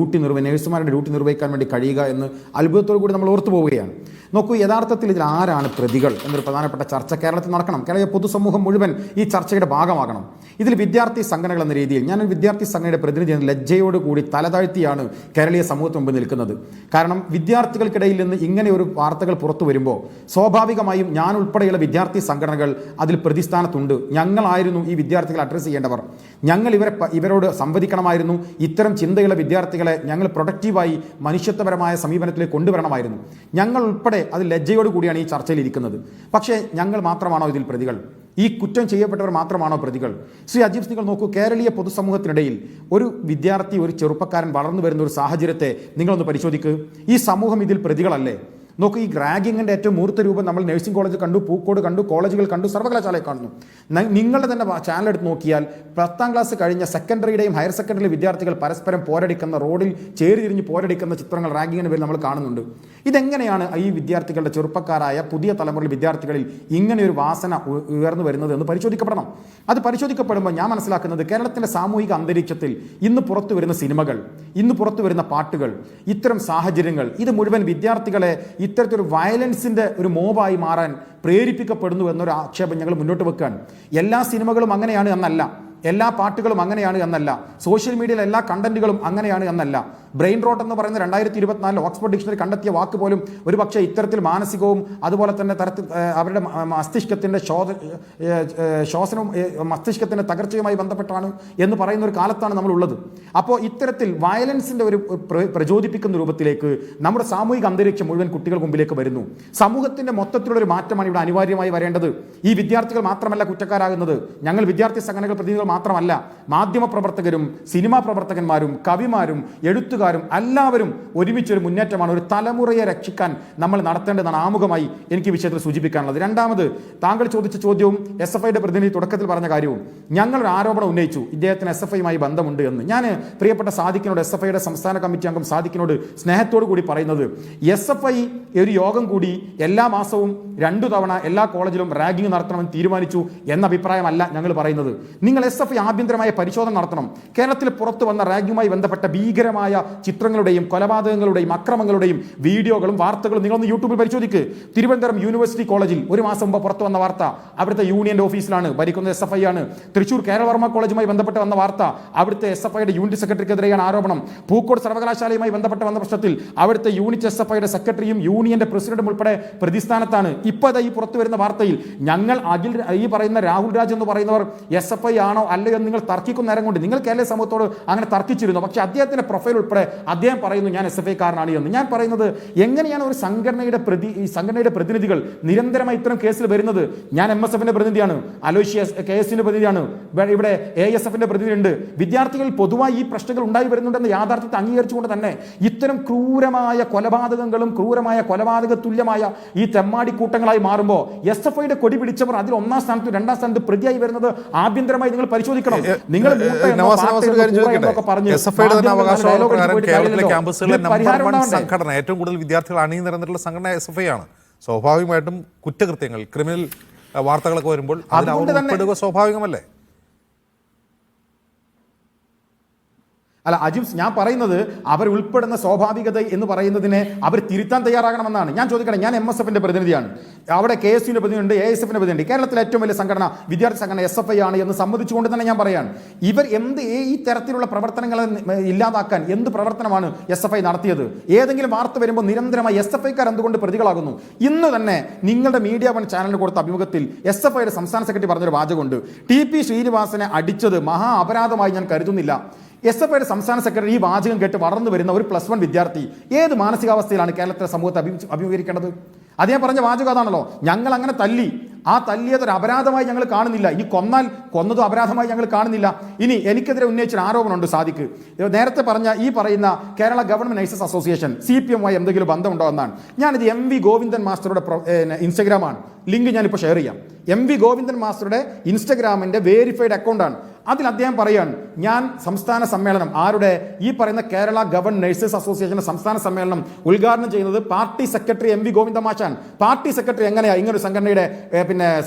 നഴ്സുമാരുടെ ഡ്യൂട്ടി നിർവഹിക്കാൻ വേണ്ടി കഴിയുക എന്ന് അത്ഭുതത്തോടു കൂടി നമ്മൾ ഓർത്തു പോവുകയാണ്. നോക്കൂ, യഥാർത്ഥത്തിൽ ഇതിൽ ആരാണ് പ്രതികൾ എന്നൊരു പ്രധാനപ്പെട്ട ചർച്ച കേരളത്തിൽ നടക്കണം. കേരള പൊതുസമൂഹം മുഴുവൻ ഈ ചർച്ചയുടെ ഭാഗമാകണം. ഇതിൽ വിദ്യാർത്ഥി സംഘടനകൾ എന്ന രീതിയിൽ ഞാനൊരു വിദ്യാർത്ഥി സംഘടനയുടെ പ്രതിനിധി എന്ന ലജ്ജയോടുകൂടി തലതാഴ്ത്തിയാണ് കേരളീയ സമൂഹത്തിന് മുമ്പ് നിൽക്കുന്നത്. കാരണം വിദ്യാർത്ഥികൾക്കിടയിൽ നിന്ന് ഇങ്ങനെ ഒരു വാർത്തകൾ പുറത്തു വരുമ്പോൾ സ്വാഭാവികമായും ഞാൻ ഉൾപ്പെടെയുള്ള വിദ്യാർത്ഥി സംഘടനകൾ അതിൽ പ്രതിസ്ഥാനത്തുണ്ട്. ഞങ്ങളായിരുന്നു ഈ വിദ്യാർത്ഥികളെ അഡ്രസ്സ് ചെയ്യേണ്ടവർ. ഞങ്ങൾ ഇവരോട് സംവദിക്കണമായിരുന്നു. ഇത്തരം ചിന്തയുള്ള വിദ്യാർത്ഥികളെ ഞങ്ങൾ പ്രൊഡക്റ്റീവായി മനുഷ്യത്വപരമായ സമീപനത്തിലേക്ക് കൊണ്ടുവരണമായിരുന്നു. ഞങ്ങൾ ഉൾപ്പെടെ അത് ലജ്ജയോട് കൂടിയാണ് ഈ ചർച്ചയിൽ ഇരിക്കുന്നത്. പക്ഷേ ഞങ്ങൾ മാത്രമാണോ ഇതിൽ പ്രതികൾ? ഈ കുറ്റം ചെയ്യപ്പെട്ടവർ മാത്രമാണോ പ്രതികൾ? ശ്രീ അജീബ്, നിങ്ങൾ നോക്കൂ, കേരളീയ പൊതുസമൂഹത്തിനിടയിൽ ഒരു വിദ്യാർത്ഥി, ഒരു ചെറുപ്പക്കാരൻ വളർന്നു വരുന്ന ഒരു സാഹചര്യത്തെ നിങ്ങളൊന്ന് പരിശോധിക്കുക. ഈ സമൂഹം ഇതിൽ പ്രതികളല്ലേ? നോക്കൂ, ഈ റാഗിങ്ങിൻ്റെ ഏറ്റവും മൂർത്ത രൂപം നമ്മൾ നഴ്സിംഗ് കോളേജ് കണ്ടു, പൂക്കോട് കണ്ടു, കോളേജുകൾ കണ്ടു, സർവകലാശാലയെ കാണുന്നു. നിങ്ങളുടെ തന്നെ ചാനൽ എടുത്ത് നോക്കിയാൽ 10ാം ക്ലാസ് കഴിഞ്ഞ സെക്കൻഡറിയുടെയും ഹയർ സെക്കൻഡറി വിദ്യാർത്ഥികൾ പരസ്പരം പോരടിക്കുന്ന, റോഡിൽ ചേരി തിരിഞ്ഞ് പോരടിക്കുന്ന ചിത്രങ്ങൾ റാഗിങ്ങിന് പേരിൽ നമ്മൾ കാണുന്നുണ്ട്. ഇതെങ്ങനെയാണ് ഈ വിദ്യാർത്ഥികളുടെ, ചെറുപ്പക്കാരായ പുതിയ തലമുറയിലെ വിദ്യാർത്ഥികളിൽ ഇങ്ങനെയൊരു വാസന ഉയർന്നു വരുന്നത് എന്ന് പരിശോധിക്കപ്പെടണം. അത് പരിശോധിക്കപ്പെടുമ്പോൾ ഞാൻ മനസ്സിലാക്കുന്നത് കേരളത്തിൻ്റെ സാമൂഹിക അന്തരീക്ഷത്തിൽ ഇന്ന് പുറത്തു വരുന്ന സിനിമകൾ, ഇന്ന് പുറത്തു വരുന്ന പാട്ടുകൾ, ഇത്തരം സാഹചര്യങ്ങൾ, ഇത് മുഴുവൻ വിദ്യാർത്ഥികളെ ഇത്തരത്തിലൊരു വയലൻസിൻ്റെ ഒരു മോബായി മാറാൻ പ്രേരിപ്പിക്കപ്പെടുന്നു എന്നൊരു ആക്ഷേപം ഞങ്ങൾ മുന്നോട്ട് വെക്കുകയാണ്. എല്ലാ സിനിമകളും അങ്ങനെയാണ് എന്നല്ല, എല്ലാ പാട്ടുകളും അങ്ങനെയാണ് എന്നല്ല, സോഷ്യൽ മീഡിയയിലെ എല്ലാ കണ്ടന്റുകളും അങ്ങനെയാണ് എന്നല്ല. ബ്രെയിൻ റോട്ട് എന്ന് പറയുന്ന 2024 ഓക്സ്ഫോർഡ് ഡിക്ഷണറി കണ്ടെത്തിയ വാക്ക് പോലും ഒരുപക്ഷെ ഇത്തരത്തിൽ മാനസികവും അതുപോലെ തന്നെ തരത്തിൽ അവരുടെ മസ്തിഷ്കത്തിൻ്റെ ശ്വാസനവും മസ്തിഷ്കത്തിൻ്റെ തകർച്ചയുമായി ബന്ധപ്പെട്ടാണ് എന്ന് പറയുന്ന ഒരു കാലത്താണ് നമ്മളുള്ളത്. അപ്പോൾ ഇത്തരത്തിൽ വയലൻസിൻ്റെ ഒരു പ്രചോദിപ്പിക്കുന്ന രൂപത്തിലേക്ക് നമ്മുടെ സാമൂഹിക അന്തരീക്ഷം മുഴുവൻ കുട്ടികൾ മുമ്പിലേക്ക് വരുന്നു. സമൂഹത്തിൻ്റെ മൊത്തത്തിലുള്ളൊരു മാറ്റമാണ് ഇവിടെ അനിവാര്യമായി വരേണ്ടത്. ഈ വിദ്യാർത്ഥികൾ മാത്രമല്ല കുറ്റക്കാരാകുന്നത്, ഞങ്ങൾ വിദ്യാർത്ഥി സംഘടനകൾ പ്രതിനിധികൾ മാത്രമല്ല, മാധ്യമ പ്രവർത്തകരും സിനിമാ പ്രവർത്തകന്മാരും കവിമാരും എഴുത്തുകാരും എല്ലാവരും ഒരുമിച്ചൊരു മുന്നേറ്റമാണ്. ഒരു തലമുറയെ രക്ഷിക്കാൻ നമ്മൾ നടത്തേണ്ടതാണ് ആമുഖമായി എനിക്ക് വിഷയത്തിൽ സൂചിപ്പിക്കാനുള്ളത്. രണ്ടാമത്, താങ്കൾ ചോദിച്ച ചോദ്യവും SFIയുടെ പ്രതിനിധി തുടക്കത്തിൽ പറഞ്ഞ കാര്യവും, ഞങ്ങളൊരു ആരോപണം ഉന്നയിച്ചു ഇദ്ദേഹത്തിന് SFIയുമായി ബന്ധമുണ്ട് എന്ന്. ഞാൻ പ്രിയപ്പെട്ട സാദിഖിനോട്, SFIയുടെ സംസ്ഥാന കമ്മിറ്റി അംഗം സാദിഖിനോട് സ്നേഹത്തോടു കൂടി പറയുന്നത്, SFI ഒരു യോഗം കൂടി എല്ലാ മാസവും 2 തവണ എല്ലാ കോളേജിലും റാഗിംഗ് നടത്തണമെന്ന് തീരുമാനിച്ചു എന്ന അഭിപ്രായമല്ല ഞങ്ങൾ പറയുന്നത്. നിങ്ങൾ SFI ആഭ്യന്തരമായ പരിശോധന നടത്തണം. കേരളത്തിൽ പുറത്തു വന്ന റാഗിങ്ങുമായി ബന്ധപ്പെട്ട ഭീകരമായ ചിത്രങ്ങളുടെയും കൊലപാതകങ്ങളുടെയും അക്രമങ്ങളുടെയും വീഡിയോകളും വാർത്തകളും നിങ്ങളൊന്ന് യൂട്യൂബിൽ പരിശോധിക്ക്. തിരുവനന്തപുരം യൂണിവേഴ്സിറ്റി കോളേജിൽ ഒരു മാസം മുമ്പ് പുറത്തു വന്ന വാർത്ത, അവിടുത്തെ യൂണിയന്റെ ഓഫീസിലാണ്, ഭരിക്കുന്നത് SFI ആണ്. തൃശൂർ കേരളവർമ്മ കോളേജുമായി ബന്ധപ്പെട്ട് വന്ന വാർത്ത, അവിടുത്തെ SFIയുടെ യൂണിറ്റ് സെക്രട്ടറിക്കെതിരെയാണ് ആരോപണം. പൂക്കോട് സർവകലാശാലയുമായി ബന്ധപ്പെട്ട് വന്ന പ്രശ്നത്തിൽ അവിടുത്തെ യൂണിറ്റ് SFIയുടെ സെക്രട്ടറിയും യൂണിയന്റെ പ്രസിഡന്റും ഉൾപ്പെടെ പ്രതിസ്ഥാനത്താണ്. ഇപ്പോൾ ഈ പുറത്തു വരുന്ന വാർത്തയിൽ ഞങ്ങൾ ഈ പറയുന്ന രാഹുൽ രാജ് എന്ന് പറയുന്നവർ SFI ആണോ അല്ലയോ എന്ന് നിങ്ങൾ തർക്കിക്കുന്ന നേരം കൊണ്ട് നിങ്ങൾ കേരള സമൂഹത്തോട് അങ്ങനെ തർക്കിച്ചിരുന്നു. പക്ഷേ അദ്ദേഹത്തിന്റെ പ്രൊഫൈൽ ഉൾപ്പെടെ അദ്ദേഹം പറയുന്നു ഞാൻ SFIക്കാരനാണ് എന്ന്. ഞാൻ പറയുന്നത്, എങ്ങനെയാണ് ഒരു സംഘടനയുടെ പ്രതിനിധികൾ നിരന്തരമായി ഇത്തരം കേസിൽ വരുന്നത്? ഞാൻ MSFന്റെ പ്രതിനിധിയാണ്, അലോഷ്യസ് KSന്റെ പ്രതിനിധിയാണ്, ഇവിടെ ASFന്റെ പ്രതിനിധിയുണ്ട്. വിദ്യാർത്ഥികളിൽ പൊതുവായി ഈ പ്രശ്നങ്ങൾ ഉണ്ടായി വരുന്നുണ്ടെന്ന് യാഥാർത്ഥ്യത്തെ അംഗീകരിച്ചുകൊണ്ട് തന്നെ ഇത്തരം ക്രൂരമായ കൊലപാതകങ്ങളും ക്രൂരമായ കൊലപാതക തുല്യമായ ഈ തെമ്മാടിക്കൂട്ടങ്ങളായി മാറുമ്പോൾ SFIയുടെ കൊടി പിടിച്ചവർ അതിൽ 1ാം സ്ഥാനത്ത് 2ാം സ്ഥാനത്ത് പ്രതിയായി വരുന്നത് ആഭ്യന്തരമായി നിങ്ങൾ പരിശോധിക്കണം. നിങ്ങൾ
കേരളത്തിലെ ക്യാമ്പസുകളിലെ നമ്പർ 1 സംഘടന, ഏറ്റവും കൂടുതൽ വിദ്യാർത്ഥികൾ അണിനിരന്നിട്ടുള്ള സംഘടന SFI ആണ്. സ്വാഭാവികമായിട്ടും കുറ്റകൃത്യങ്ങൾ, ക്രിമിനൽ വാർത്തകളൊക്കെ വരുമ്പോൾ അതിൽ അവർ ഉൾപ്പെടുക സ്വാഭാവികമല്ലേ?
അല്ല അജിംസ്, ഞാൻ പറയുന്നത് അവർ ഉൾപ്പെടുന്ന സ്വാഭാവികത എന്ന് പറയുന്നതിനെ അവർ തിരുത്താൻ തയ്യാറാകണമെന്നാണ്. ഞാൻ ചോദിക്കട്ടെ, ഞാൻ MSFന്റെ പ്രതിനിധിയാണ്, അവിടെ KSUവിന്റെ പ്രതിനിധിയുണ്ട്, ASFന്റെ പ്രതിനിധി, കേരളത്തിലെ ഏറ്റവും വലിയ സംഘടന വിദ്യാർത്ഥി സംഘടന SFI ആണ് എന്ന് സമ്മതിച്ചുകൊണ്ട് തന്നെ ഞാൻ പറയാണ്, ഇവർ ഈ തരത്തിലുള്ള പ്രവർത്തനങ്ങളെ ഇല്ലാതാക്കാൻ എന്ത് പ്രവർത്തനമാണ് SFI നടത്തിയത്? ഏതെങ്കിലും വാർത്ത വരുമ്പോൾ നിരന്തരമായി SFIക്കാർ എന്തുകൊണ്ട് പ്രതികളാകുന്നു? ഇന്ന് തന്നെ നിങ്ങളുടെ മീഡിയ വൺ ചാനലിന് കൊടുത്ത അഭിമുഖത്തിൽ SFIയുടെ സംസ്ഥാന സെക്രട്ടറി പറഞ്ഞൊരു വാചകമുണ്ട്, TP ശ്രീനിവാസനെ അടിച്ചത് മഹാ അപരാധമായി ഞാൻ കരുതുന്നില്ല. SFIയുടെ സംസ്ഥാന സെക്രട്ടറി ഈ വാചകം കേട്ട് വളർന്നു വരുന്ന ഒരു +1 വിദ്യാർത്ഥി ഏത് മാനസികാവസ്ഥയിലാണ് കേരളത്തിലെ സമൂഹത്തെ അഭിമുഖീകരിക്കേണ്ടത്? അദ്ദേഹം പറഞ്ഞ വാചകം അതാണല്ലോ, ഞങ്ങൾ അങ്ങനെ തല്ലി, ആ തല്ലിയതൊരു അപരാധമായി ഞങ്ങൾ കാണുന്നില്ല, ഇനി കൊന്നതും അപരാധമായി ഞങ്ങൾ കാണുന്നില്ല. ഇനി എനിക്കെതിരെ ഉന്നയിച്ചൊരു ആരോപണമുണ്ട് സാദിഖ്, നേരത്തെ പറഞ്ഞ ഈ പറയുന്ന കേരള ഗവൺമെന്റ് നഴ്സസ് അസോസിയേഷൻ CPM-മായി എന്തെങ്കിലും ബന്ധമുണ്ടോ എന്നാണ്. ഞാനിത് MV ഗോവിന്ദൻ മാസ്റ്ററുടെ ഇൻസ്റ്റഗ്രാമാണ്, ലിങ്ക് ഞാനിപ്പോൾ ഷെയർ ചെയ്യാം. MV ഗോവിന്ദൻ മാസ്റ്ററുടെ ഇൻസ്റ്റഗ്രാമിന്റെ വേരിഫൈഡ് അക്കൗണ്ടാണ്. അതിൽ അദ്ദേഹം പറയാണ്, ഞാൻ സംസ്ഥാന സമ്മേളനം ആരുടെ ഈ പറയുന്ന കേരള ഗവൺമെന്റ് നഴ്സസ് അസോസിയേഷന്റെ സംസ്ഥാന സമ്മേളനം ഉദ്ഘാടനം ചെയ്യുന്നത് പാർട്ടി സെക്രട്ടറി MV ഗോവിന്ദൻ മാഷാണ്. പാർട്ടി സെക്രട്ടറി എങ്ങനെയാണ് ഇങ്ങനൊരു സംഘടനയുടെ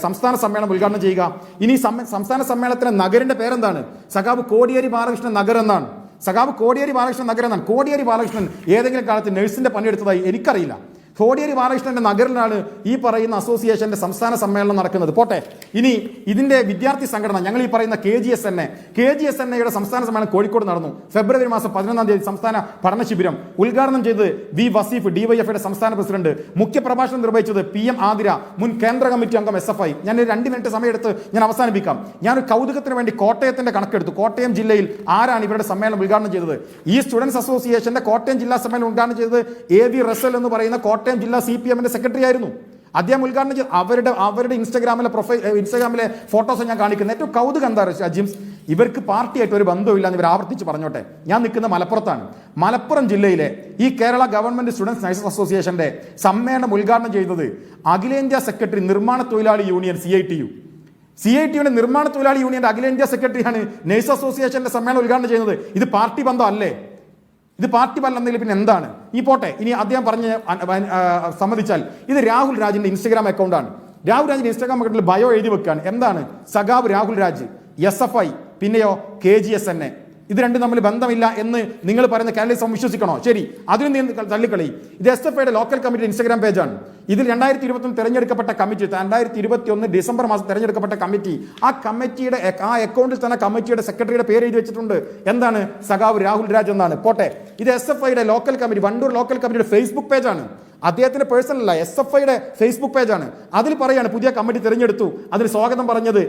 സംസ്ഥാന സമ്മേളനം ഉദ്ഘാടനം ചെയ്യുക? ഇനി സംസ്ഥാന സമ്മേളനത്തിലെ നഗരിന്റെ പേരെന്താണ്? സഖാവ് കോടിയേരി ബാലകൃഷ്ണൻ നഗർ എന്നാണ്. സഖാവ് കോടിയേരി ബാലകൃഷ്ണൻ നഗർ എന്നാണ്. കോടിയേരി ബാലകൃഷ്ണൻ ഏതെങ്കിലും കാലത്ത് നഴ്സിന്റെ പണിയെടുത്തതായി എനിക്കറിയില്ല. കോടിയേരി ബാലകൃഷ്ണന്റെ നഗറിലാണ് ഈ പറയുന്ന അസോസിയേഷന്റെ സംസ്ഥാന സമ്മേളനം നടക്കുന്നത്. പോട്ടെ, ഇനി ഇതിന്റെ വിദ്യാർത്ഥി സംഘടന ഞങ്ങൾ ഈ പറയുന്ന KGSNA-യുടെ സംസ്ഥാന സമ്മേളനം കോഴിക്കോട് നടന്നു. ഫെബ്രുവരി മാസം 11-ാം തീയതി സംസ്ഥാന പഠന ശിബിരം ഉദ്ഘാടനം ചെയ്തത് V വസീഫ്, DYFയുടെ സംസ്ഥാന പ്രസിഡന്റ്. മുഖ്യപ്രഭാഷണം നിർവഹിച്ചത് PM ആതിര, മുൻ കേന്ദ്ര കമ്മിറ്റി അംഗം SFI. ഞാൻ 2 മിനിറ്റ് സമയമെടുത്ത് ഞാൻ അവസാനിപ്പിക്കാം. ഞാനൊരു കൗതുകത്തിന് വേണ്ടി കോട്ടയത്തിന്റെ കണക്കെടുത്തു. കോട്ടയം ജില്ലയിൽ ആരാണ് ഇവരുടെ സമ്മേളനം ഉദ്ഘാടനം ചെയ്തത്? ഈ സ്റ്റുഡൻസ് അസോസിയേഷന്റെ കോട്ടയം ജില്ലാ സമ്മേളനം ഉദ്ഘാടനം ചെയ്തത് AV റസൽ എന്ന് പറയുന്ന കോട്ടയം ജില്ലാ CPM-ന്റെ സെക്രട്ടറി ആയിരുന്നു. അദ്ദേഹം ഉദ്ഘാടനം ചെയ്ത് അവരുടെ ഇൻസ്റ്റാഗ്രാമിലെ ഫോട്ടോസ് ഞാൻ കാണിക്കുന്നത്. ഏറ്റവും കൗതുകം എന്താ ജിംസ്, ഇവർക്ക് പാർട്ടിയായിട്ട് ഒരു ബന്ധമില്ല എന്ന് ഇവർ ആവർത്തിച്ച് പറഞ്ഞോട്ടെ. ഞാൻ നിൽക്കുന്ന മലപ്പുറത്താണ്. മലപ്പുറം ജില്ലയിലെ ഈ കേരള ഗവൺമെന്റ് സ്റ്റുഡൻസ് നഴ്സസ് അസോസിയേഷന്റെ സമ്മേളനം ഉദ്ഘാടനം ചെയ്തത് അഖിലേന്ത്യാ സെക്രട്ടറി നിർമ്മാണ തൊഴിലാളി യൂണിയൻ CITU-യുടെ നിർമ്മാണ തൊഴിലാളി യൂണിയന്റെ അഖിലേന്ത്യാ സെക്രട്ടറിയാണ് നഴ്സസ് അസോസിയേഷന്റെ സമ്മേളനം ഉദ്ഘാടനം ചെയ്യുന്നത്. ഇത് പാർട്ടി ബന്ധം അല്ലേ? ഇത് പാർട്ടി ബന്ധമെങ്കിൽ പിന്നെ എന്താണ്? ഈ പോട്ടെ, ഇനി അദ്ദേഹം പറഞ്ഞ് സമ്മതിച്ചാൽ ഇത് രാഹുൽ രാജിന്റെ ഇൻസ്റ്റഗ്രാം അക്കൗണ്ടാണ്. രാഹുൽ രാജിന്റെ ഇൻസ്റ്റാഗ്രാം അക്കൗണ്ടിൽ ബയോ എഴുതി വെക്കുകയാണ്. എന്താണ്? സഖാവ് രാഹുൽ രാജ്, SFI, പിന്നെയോ KGSNA. ഇത് രണ്ടും തമ്മിൽ ബന്ധമില്ല എന്ന് നിങ്ങൾ പറയുന്ന കാനലിസം വിശ്വസിക്കണോ? ശരി, അതിനും നീ തള്ളിക്കളി. ഇത് SFIയുടെ ലോക്കൽ കമ്മിറ്റി ഇൻസ്റ്റാഗ്രാം പേജാണ്. ഇതിൽ 2021 തെരഞ്ഞെടുക്കപ്പെട്ട കമ്മിറ്റി, 2021 ഡിസംബർ മാസം തെരഞ്ഞെടുക്കപ്പെട്ട കമ്മിറ്റി, ആ കമ്മിറ്റിയുടെ അക്കൗണ്ടിൽ തന്നെ കമ്മിറ്റിയുടെ സെക്രട്ടറിയുടെ പേര് എഴുതി വെച്ചിട്ടുണ്ട്. എന്താണ്? സഖാവ് രാഹുൽ രാജ് എന്നാണ്. പോട്ടെ, ഇത് SFIയുടെ ലോക്കൽ കമ്മിറ്റി, വണ്ടൂർ ലോക്കൽ കമ്മിറ്റിയുടെ ഫേസ്ബുക്ക് പേജാണ്. അദ്ദേഹത്തിന്റെ പേഴ്സണൽ അല്ല, SFIയുടെ ഫേസ്ബുക്ക് പേജാണ്. അതിൽ പറയാണ് പുതിയ കമ്മിറ്റി തിരഞ്ഞെടുത്തു, അതിന് സ്വാഗതം പറഞ്ഞത്,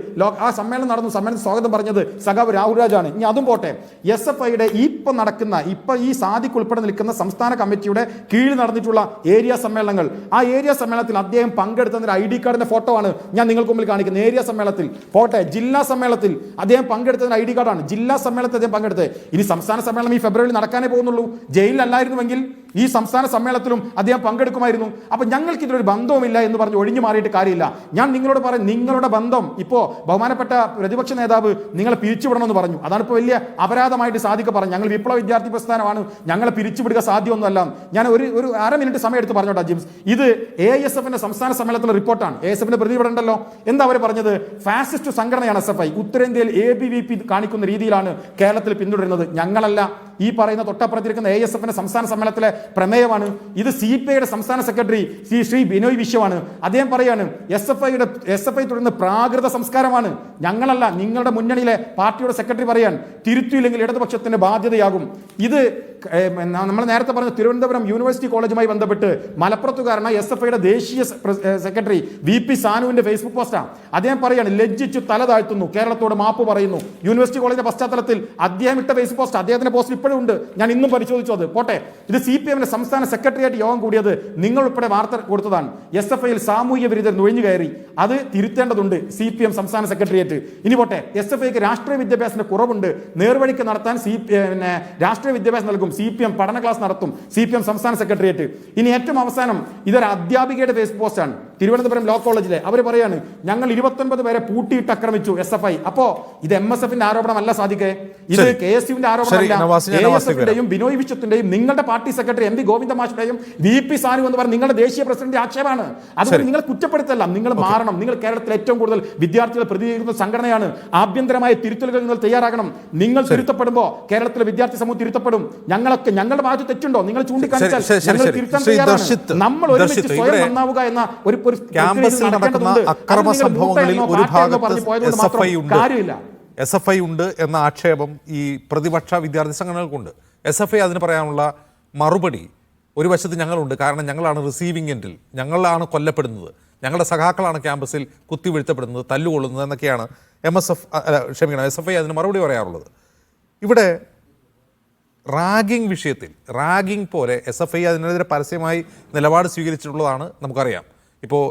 ആ സമ്മേളനം നടന്നു, സമ്മേളനത്തിൽ സ്വാഗതം പറഞ്ഞത് സഖാവ് രാഹുൽ രാജാണ്. ഇനി അതും പോട്ടെ, SFIയുടെ ഇപ്പൊ ഈ സാദിഖ് ഉൾപ്പെടെ നിൽക്കുന്ന സംസ്ഥാന കമ്മിറ്റിയുടെ കീഴിൽ നടന്നിട്ടുള്ള ഏരിയ സമ്മേളനങ്ങൾ, ആ ഏരിയ സമ്മേളനത്തിൽ അദ്ദേഹം പങ്കെടുത്തതിന്റെ ID കാർഡിന്റെ ഫോട്ടോ ആണ് ഞാൻ നിങ്ങൾക്ക് മുമ്പിൽ കാണിക്കുന്നത്. ഏരിയ സമ്മേളനത്തിൽ. പോട്ടെ, ജില്ലാ സമ്മേളനത്തിൽ അദ്ദേഹം പങ്കെടുത്തതിന് ID കാർഡാണ്. ജില്ലാ സമ്മേളനത്തിൽ അദ്ദേഹം പങ്കെടുത്തത്. ഇനി സംസ്ഥാന സമ്മേളനം ഈ ഫെബ്രുവരിയിൽ നടക്കാനേ പോകുന്നുള്ളൂ. ജയിലിലല്ലായിരുന്നുവെങ്കിൽ ഈ സംസ്ഥാന സമ്മേളനത്തിലും അദ്ദേഹം പങ്കെടുക്കുമായിരുന്നു. അപ്പൊ ഞങ്ങൾക്ക് ഇതിലൊരു ബന്ധവുമില്ല എന്ന് പറഞ്ഞ് ഒഴിഞ്ഞു മാറിയിട്ട് കാര്യമില്ല. ഞാൻ നിങ്ങളോട് പറയും, നിങ്ങളുടെ ബന്ധം ഇപ്പോ ബഹുമാനപ്പെട്ട പ്രതിപക്ഷ നേതാവ് നിങ്ങളെ പിരിച്ചുവിടണമെന്ന് പറഞ്ഞു. അതാണ് ഇപ്പോൾ വലിയ അപരാധമായിട്ട് സാദിഖ് പറഞ്ഞു. ഞങ്ങൾ വിപ്ലവ വിദ്യാർത്ഥി പ്രസ്ഥാനമാണ്, ഞങ്ങളെ പിരിച്ചുവിടുക സാധ്യമൊന്നുമല്ല. ഞാൻ ഒരു അര മിനിറ്റ് സമയം എടുത്ത് പറഞ്ഞോട്ടെ ജിംസ്. ഇത് AISFന്റെ സംസ്ഥാന സമ്മേളനത്തിലെ റിപ്പോർട്ടാണ്. AISFന്റെ പ്രതിനിധിയുണ്ടല്ലോ. എന്താ അവർ പറഞ്ഞത്? ഫാസിസ്റ്റ് സംഘടനയാണ് SFI. ഉത്തരേന്ത്യയിൽ ABVP കാണിക്കുന്ന രീതിയിലാണ് കേരളത്തിൽ പിന്തുടരുന്നത്. ഞങ്ങളല്ല, ഈ പറയുന്ന തൊട്ടപ്പുറത്തിരിക്കുന്ന AISFന്റെ സംസ്ഥാന സമ്മേളനത്തിലെ പ്രമേയമാണ്. ഇത് CPIയുടെ സംസ്ഥാന സെക്രട്ടറി ശ്രീ ബിനോയ് വിശ്വമാണ്. അദ്ദേഹം പറയാണ് SFI തുടർന്ന് പ്രാകൃത സംസ്കാരമാണ്. ഞങ്ങളല്ല, നിങ്ങളുടെ മുന്നണിയിലെ പാർട്ടിയുടെ സെക്രട്ടറി പറയാൻ, തിരുത്തിയില്ലെങ്കിൽ ഇടതുപക്ഷത്തിന്റെ ബാധ്യതയാകും. ഇത് നമ്മൾ നേരത്തെ പറഞ്ഞ തിരുവനന്തപുരം യൂണിവേഴ്സിറ്റി കോളേജുമായി ബന്ധപ്പെട്ട് മലപ്പുറത്തുകാരനായ SFIയുടെ ദേശീയ സെക്രട്ടറി VP സാനുവിന്റെ ഫേസ്ബുക്ക് പോസ്റ്റാണ്. അദ്ദേഹം പറയാണ്, ലജ്ജിച്ചു തല താഴ്ത്തുന്നു, കേരളത്തോട് മാപ്പ് പറയുന്നു. യൂണിവേഴ്സിറ്റി കോളേജിന്റെ പശ്ചാത്തലത്തിൽ അദ്ദേഹം ഇട്ട ഫേസ്ബുക്ക് പോസ്റ്റ്, അദ്ദേഹത്തിന്റെ പോസ്റ്റ് ഇപ്പോഴും ഉണ്ട്, ഞാൻ ഇന്നും പരിശോധിച്ചു. അത് പോട്ടെ, ഇത് CPMന്റെ സംസ്ഥാന സെക്രട്ടറിയായിട്ട് യോഗം കൂടിയത് നിങ്ങൾ ഉൾപ്പെടെ വാർത്ത കൊടുത്തതാണ്. SFIയിൽ സാമൂഹ്യ വിരുദ്ധർ നുഴഞ്ഞു കയറി, അത് തിരുത്തേണ്ടതുണ്ട് CPM സംസ്ഥാന സെക്രട്ടേറിയറ്റ്. ഇനി പോട്ടെ, SFIക്ക് രാഷ്ട്രീയ വിദ്യാഭ്യാസത്തിന്റെ കുറവുണ്ട്, നേർവഴിക്ക് നടത്താൻ രാഷ്ട്രീയ വിദ്യാഭ്യാസം നൽകും, CPM പഠന ക്ലാസ് നടത്തും, CPM സംസ്ഥാന സെക്രട്ടേറിയറ്റ്. ഇനി ഏറ്റവും അവസാനം ഇതൊരു അധ്യാപികയുടെ ഫേസ്ബുക്ക് പോസ്റ്റാണ്. തിരുവനന്തപുരം ലോ കോളേജിലെ അവർ പറയാണ് ഞങ്ങൾ 29 പേരെ പൂട്ടിയിട്ട് ആക്രമിച്ചു SFI. അപ്പോ ഇത് MSFന്റെ ആരോപണമല്ല സാദിഖേ, ഇത് KSUവിന്റെ ആരോപണമല്ല. ASFന്റെയും ബിനോയ് വിശ്വത്തിന്റെയും നിങ്ങളുടെ പാർട്ടി സെക്രട്ടറി MV ഗോവിന്ദ മാഷിന്റെയും VP സാനു എന്ന് പറഞ്ഞ നിങ്ങളുടെ ദേശീയ പ്രസിഡന്റ് ആക്ഷേപമാണ്. അതുകൊണ്ട് നിങ്ങൾ കുറ്റപ്പെടുത്തല്ല, നിങ്ങൾ മാറണം. നിങ്ങൾ കേരളത്തിൽ ഏറ്റവും കൂടുതൽ വിദ്യാർത്ഥികൾ പ്രതികരിക്കുന്ന സംഘടനയാണ്. ആഭ്യന്തരമായ തിരുത്തലുകൾ നിങ്ങൾ തയ്യാറാകണം. നിങ്ങൾ തിരുത്തപ്പെടുമ്പോൾ കേരളത്തിലെ വിദ്യാർത്ഥി സമൂഹം തിരുത്തപ്പെടും. ഞങ്ങളുടെ ഭാഗത്ത് തെറ്റുണ്ടോ നിങ്ങൾ ചൂണ്ടിക്കാണിച്ചാൽ ഞങ്ങൾ തിരുത്താൻ തയ്യാറാണ്. നമ്മൾ ഒരുമിച്ച് സ്വയം നന്നാവുക എന്ന ഒരു
ക്യാമ്പസിൽ നടക്കുന്ന അക്രമ സംഭവങ്ങളിൽ ഒരു ഭാഗത്ത് SFI ഉണ്ട് എന്ന ആക്ഷേപം ഈ പ്രതിപക്ഷ വിദ്യാർത്ഥി സംഘടനകൾക്കുണ്ട്. SFI അതിന് പറയാനുള്ള മറുപടി ഒരു വശത്ത് ഞങ്ങളുണ്ട്, കാരണം ഞങ്ങളാണ് റിസീവിംഗ് എൻഡിൽ, ഞങ്ങളാണ് കൊല്ലപ്പെടുന്നത്, ഞങ്ങളുടെ സഖാക്കളാണ് ക്യാമ്പസിൽ കുത്തിവീഴ്ത്തപ്പെടുന്നത്, തല്ലുകൊള്ളുന്നത് എന്നൊക്കെയാണ് SFI അതിന് മറുപടി പറയാറുള്ളത്. ഇവിടെ റാഗിംഗ് വിഷയത്തിൽ റാഗിംഗ് പോലെ SFI അതിനെതിരെ പരസ്യമായി നിലപാട് സ്വീകരിച്ചിട്ടുള്ളതാണ് നമുക്കറിയാം. ഇപ്പോൾ